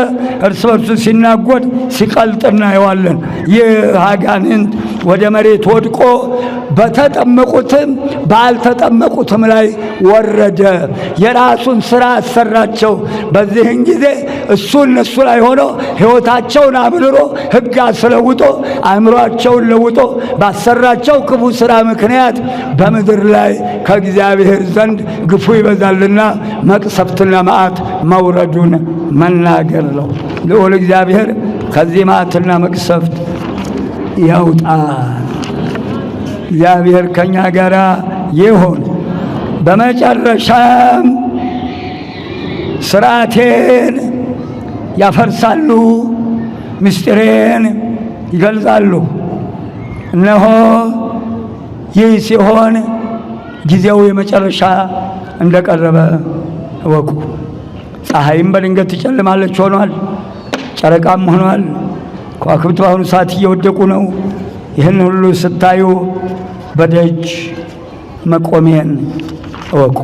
እርስ በርሱ ሲናጎድ ሲቀልጥ እናየዋለን። ይህ አጋንንት ወደ መሬት ወድቆ በተጠመቁትም ባልተጠመቁትም ላይ ወረደ። የራሱን ሥራ አሰራቸው። በዚህን ጊዜ እሱ እነሱ ላይ ሆኖ ሕይወታቸውን አምርሮ ሕግ አስለውጦ አእምሯቸውን ለውጦ ባሰራቸው ክፉ ሥራ ምክንያት በምድር ላይ ከእግዚአብሔር ዘንድ ግፉ ይበዛልና መቅሰፍትና መዓት መውረዱን መናገር ነው። ልዑል እግዚአብሔር ከዚህ መዓትና መቅሰፍት ያውጣ። እግዚአብሔር ከኛ ጋር ይሁን። በመጨረሻም ሥርዓቴን ያፈርሳሉ፣ ምስጢሬን ይገልጻሉ። እነሆ ይህ ሲሆን ጊዜው የመጨረሻ እንደቀረበ እወቁ። ፀሐይም በድንገት ትጨልማለች ሆኗል። ጨረቃም ሆኗል። ከዋክብት በአሁኑ ሰዓት እየወደቁ ነው። ይህን ሁሉ ስታዩ በደጅ መቆሜን እወቁ።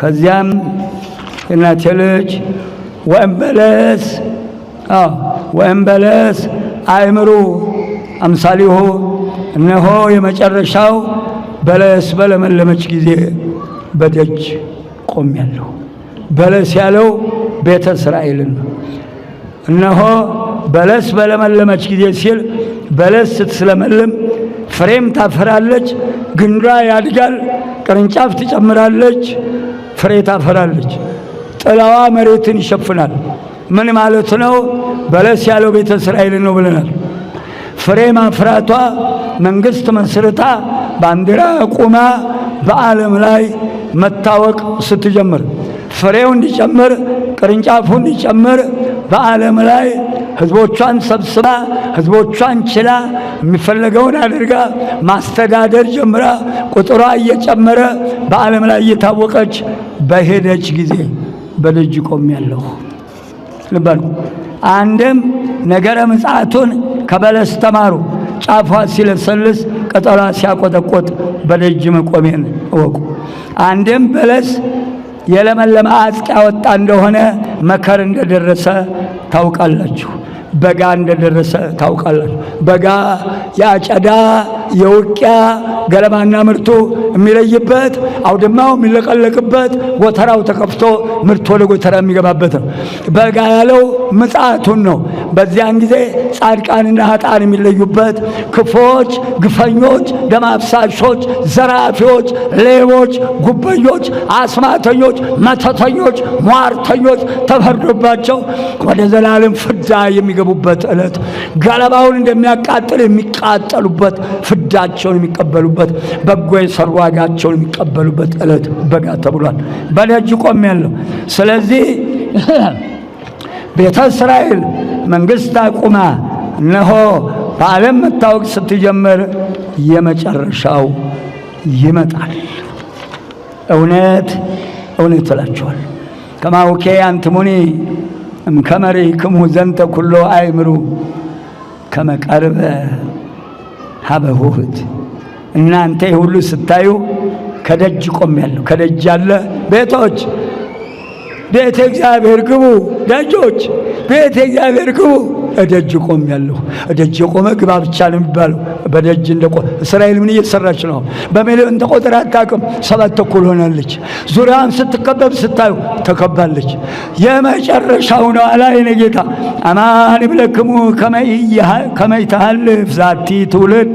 ከዚያም የእናቴ ልጅ ወእምበለስ አእምሩ አምሳሊሁ፣ እነሆ የመጨረሻው በለስ በለመለመች ጊዜ በደጅ ቆሜያለሁ። በለስ ያለው ቤተ እስራኤልን ነው። እነሆ በለስ በለመለመች ጊዜ ሲል በለስ ስትለመልም ፍሬም ታፈራለች፣ ግንዷ ያድጋል፣ ቅርንጫፍ ትጨምራለች፣ ፍሬ ታፈራለች። ጥላዋ መሬትን ይሸፍናል። ምን ማለት ነው? በለስ ያለው ቤተ እስራኤል ነው ብለናል። ፍሬ ማፍራቷ መንግስት መስርታ ባንዲራ ቁማ በዓለም ላይ መታወቅ ስትጀምር ፍሬው እንዲጨምር ቅርንጫፉ እንዲጨምር በዓለም ላይ ህዝቦቿን ሰብስባ ህዝቦቿን ችላ የሚፈለገውን አድርጋ ማስተዳደር ጀምራ ቁጥሯ እየጨመረ በዓለም ላይ እየታወቀች በሄደች ጊዜ በደጅ ቆሜያለሁ። ልባሉ አንድም ነገረ ምጽአቱን ከበለስ ተማሩ። ጫፏ ሲለሰልስ ቅጠሏ ሲያቆጠቆጥ በደጅ መቆሜን እወቁ። አንድም በለስ የለመለመ አጽቅ ያወጣ እንደሆነ መከር እንደደረሰ ታውቃላችሁ። በጋ እንደደረሰ ታውቃላችሁ። በጋ የአጨዳ የውቂያ ገለባና ምርቱ የሚለይበት አውድማው የሚለቀለቅበት ጎተራው ተከፍቶ ምርት ወደ ጎተራ የሚገባበት ነው። በጋ ያለው ምጽአቱን ነው። በዚያን ጊዜ ጻድቃንና ኃጥአን የሚለዩበት፣ ክፎች፣ ግፈኞች፣ ደም አፍሳሾች፣ ዘራፊዎች፣ ሌቦች፣ ጉበኞች፣ አስማተኞች፣ መተተኞች፣ ሟርተኞች ተፈርዶባቸው ወደ ዘላለም ፍዳ የሚገቡበት ዕለት፣ ገለባውን እንደሚያቃጥል የሚቃጠሉበት፣ ፍዳቸውን የሚቀበሉበት፣ በጎ የሰሩ ዋጋቸውን የሚቀበሉበት ዕለት በጋ ተብሏል። በደጅ ቆሜያለሁ። ስለዚህ ቤተ እስራኤል መንግሥት አቁማ እነሆ በዓለም መታወቅ ስትጀምር የመጨረሻው ይመጣል። እውነት እውነት እላችኋል ከማውኬ አንትሙኒ እምከመሪክሙ ዘንተ ኩሎ አእምሩ ከመቀርበ ሀበሁት። እናንተ ሁሉ ስታዩ ከደጅ ቆሜያለሁ። ከደጅ ያለ ቤቶች ቤተ እግዚአብሔር ግቡ፣ ደጆች ቤተ እግዚአብሔር ግቡ እደጅ ቆሜያለሁ። እደጅ የቆመ ግባ ብቻ ነው የሚባለው። በደጅ እንደቆመ እስራኤል ምን እየሰራች ነው? በሚሊዮን ተቆጥራ አታውቅም። 7 ተኩል ሆናለች። ዙሪያዋን ስትከበብ ስታዩ ተከባለች። የመጨረሻው ነው አለ ጌታ። አማን ብለክሙ ከመይተሃልፍ ዛቲ ትውልድ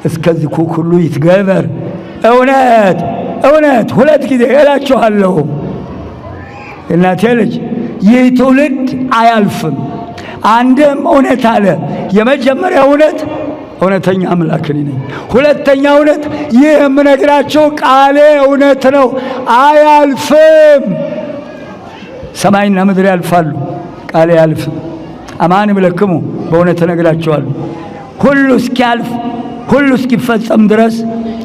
እስከዚህ ሁሉ ይትገበር። እውነት እውነት 2 ጊዜ እላችኋለሁ እናቴ ልጅ ይህ ትውልድ አያልፍም። አንድም እውነት አለ። የመጀመሪያ እውነት እውነተኛ አምላክ ነኝ። ሁለተኛ እውነት ይህ የምነግራቸው ቃሌ እውነት ነው፣ አያልፍም። ሰማይና ምድር ያልፋሉ፣ ቃሌ አያልፍም። አማን ብለክሙ በእውነት እነግራቸዋለሁ። ሁሉ እስኪያልፍ ሁሉ እስኪፈጸም ድረስ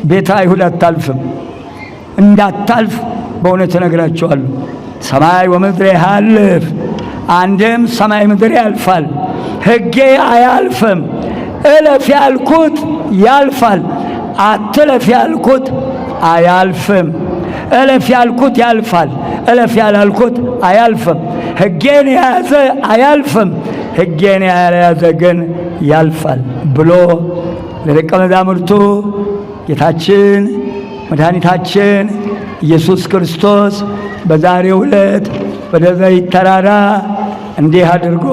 ቤተ አይሁድ አታልፍም። እንዳታልፍ በእውነት እነግራቸዋለሁ። ሰማይ ወምድር ያልፍ፣ አንድም ሰማይ ምድር ያልፋል፣ ሕጌ አያልፍም። እለፍ ያልኩት ያልፋል፣ አትለፍ ያልኩት አያልፍም። እለፍ ያልኩት ያልፋል፣ እለፍ ያላልኩት አያልፍም። ሕጌን የያዘ አያልፍም፣ ሕጌን ያልያዘ ግን ያልፋል ብሎ ለደቀ መዛሙርቱ ጌታችን መድኃኒታችን ኢየሱስ ክርስቶስ በዛሬው ዕለት በደብረ ዘይት ተራራ እንዲህ አድርጎ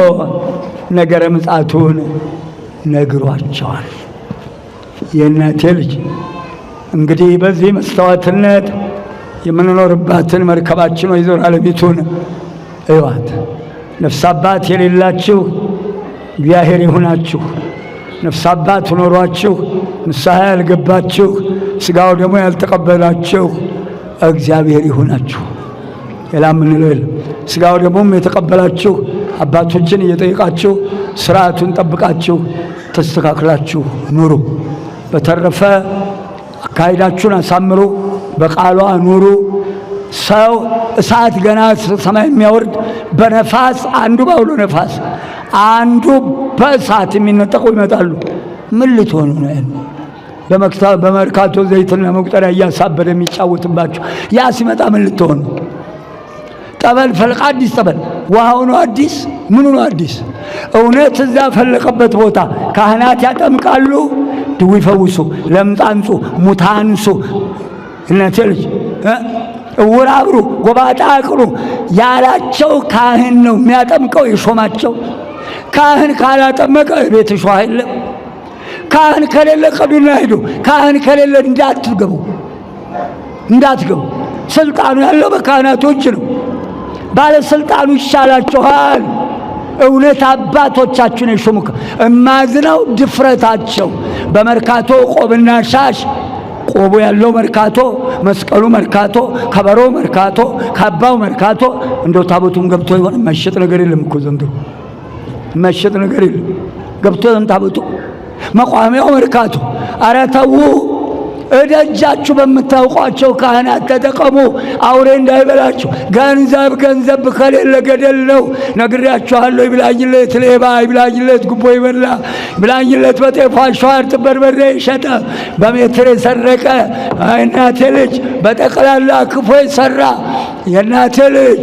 ነገረ ምጽአቱን ነግሯቸዋል። የእናቴ ልጅ እንግዲህ በዚህ መስታወትነት የምንኖርባትን መርከባችን ወይዘሮ ዓለሚቱን እዩዋት። ነፍስ አባት የሌላችሁ እግዚአብሔር ይሁናችሁ። ነፍስ አባት ኖሯችሁ ንስሐ ያልገባችሁ ሥጋው ደግሞ ያልተቀበላችሁ እግዚአብሔር ይሁናችሁ። ሌላ ምንለው የለም። ሥጋው ደግሞም የተቀበላችሁ አባቶችን እየጠየቃችሁ ስርዓቱን ጠብቃችሁ ተስተካክላችሁ ኑሩ። በተረፈ አካሄዳችሁን አሳምሩ፣ በቃሏ ኑሩ። ሰው እሳት ገና ሰማይ የሚያወርድ በነፋስ አንዱ ባውሎ ነፋስ አንዱ በእሳት የሚነጠቁ ይመጣሉ። ምን ልትሆኑ ነው? በመርካቶ ዘይትና መቁጠሪያ እያሳበደ የሚጫወትባችሁ ያ ሲመጣ ምን ልትሆኑ? ጠበል ፈልቃ አዲስ ጠበል ውሃው ነው አዲስ፣ ምኑ ነው አዲስ? እውነት እዛ ፈለቀበት ቦታ ካህናት ያጠምቃሉ፣ ድዊ ይፈውሱ፣ ለምጽ አንጹ፣ ሙት አንሱ። እናቴ ልጅ እውር አብሩ፣ ጎባጣ አቅኑ ያላቸው ካህን ነው የሚያጠምቀው የሾማቸው። ካህን ካላጠመቀ ቤት ሾህ የለም። ካህን ከሌለ ቀዱና ሂዱ። ካህን ከሌለ እንዳትገቡ። ስልጣኑ ያለው በካህናቶች ነው። ባለስልጣኑ ይሻላችኋል። እውነት አባቶቻችን የሾሙክ እማዝነው ድፍረታቸው። በመርካቶ ቆብና ሻሽ፣ ቆቡ ያለው መርካቶ፣ መስቀሉ መርካቶ፣ ከበሮ መርካቶ፣ ካባው መርካቶ። እንደው ታቦቱም ገብቶ ይሆን? መሸጥ ነገር የለም እኮ ዘንድሮ፣ መሸጥ ነገር የለም። ገብቶ ታቦቱ መቋሚያው መርካቶ። ኧረ ተው፣ እደጃችሁ በምታውቋቸው ካህናት ተጠቀሙ፣ አውሬ እንዳይበላችሁ። ገንዘብ ከሌለ ገደል ነው። ነግሬያችኋለሁ። ይብላኝለት ሌባ፣ ይብላኝለት ጉቦ ይበላ፣ ይብላኝለት በጤፍ አሸዋ እርጥብ በርበሬ የሸጠ፣ በሜትር የሰረቀ እናቴ ልጅ፣ በጠቅላላ ክፎ የሰራ የእናቴ ልጅ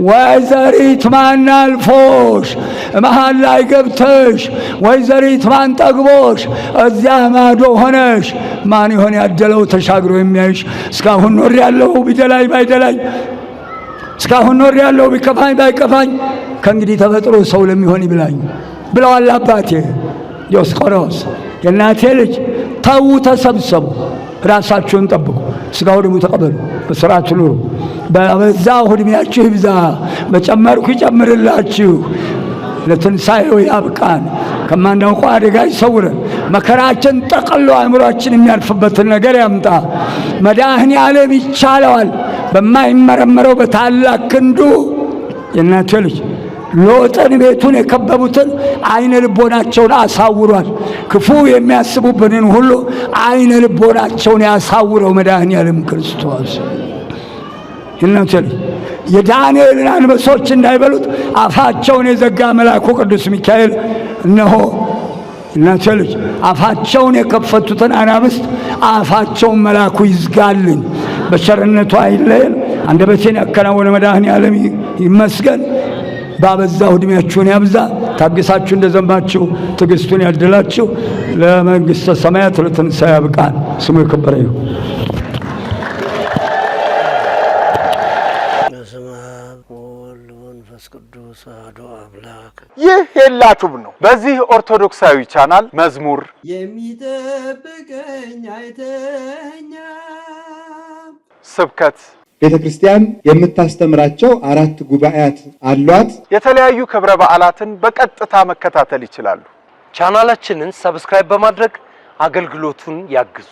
ወይዘሪት ማን አልፎሽ መሃል ላይ ገብተሽ ወይዘሪት ማን ጠግቦሽ እዚያ ማዶ ሆነሽ ማን ይሆን ያደለው ተሻግሮ የሚያይሽ? እስካሁን ኖር ያለው ቢደላይ ባይደላይ፣ እስካሁን ኖር ያለው ቢከፋኝ ባይከፋኝ፣ ከእንግዲህ ተፈጥሮ ሰው ለሚሆን ይብላኝ ብለዋል አባቴ ዲዮስቆሮስ። የእናቴ ልጅ ተዉ፣ ተሰብሰቡ፣ ራሳችሁን ጠብቁ፣ ሥጋው ደግሞ ተቀበሉ፣ በሥርዓቱ ኑሩ። በዛው ዕድሜያችሁ ይብዛ፣ በጨመርኩ ይጨምርላችሁ። ለትንሣኤው ያብቃን፣ ከማናውቀው አደጋ ይሰውረን። መከራችን ጠቅሎ አእምሯችን የሚያልፍበትን ነገር ያምጣ። መድኃኔ ዓለም ይቻለዋል በማይመረመረው በታላቅ ክንዱ። የእናቴ ልጅ ሎጥን ቤቱን የከበቡትን አይነ ልቦናቸውን አሳውሯል። ክፉ የሚያስቡብንን ሁሉ አይነ ልቦናቸውን ያሳውረው መድኃኔ ዓለም ክርስቶስ። የእናቴ ልጅ የዳንኤልን አንበሶች እንዳይበሉት አፋቸውን የዘጋ መልአኩ ቅዱስ ሚካኤል እነሆ እናቴ ልጅ አፋቸውን የከፈቱትን አናብስት አፋቸውን መልአኩ ይዝጋልኝ። በቸርነቱ አይለየን። አንደበቴን ያከናወነ መድኃኔ ዓለም ይመስገን። ባበዛው ዕድሜያችሁን ያብዛ። ታግሳችሁ እንደዘማችሁ ትዕግስቱን ያድላችሁ ለመንግሥተ ሰማያት ለትንሣኤ ያብቃን። ስሙ የከበረ ይሁን። ይህ ሄላቱብ ነው። በዚህ ኦርቶዶክሳዊ ቻናል መዝሙር የሚጠብቀኝ አይተኛ ስብከት ቤተክርስቲያን የምታስተምራቸው 4 ጉባኤያት አሏት። የተለያዩ ክብረ በዓላትን በቀጥታ መከታተል ይችላሉ። ቻናላችንን ሰብስክራይብ በማድረግ አገልግሎቱን ያግዙ።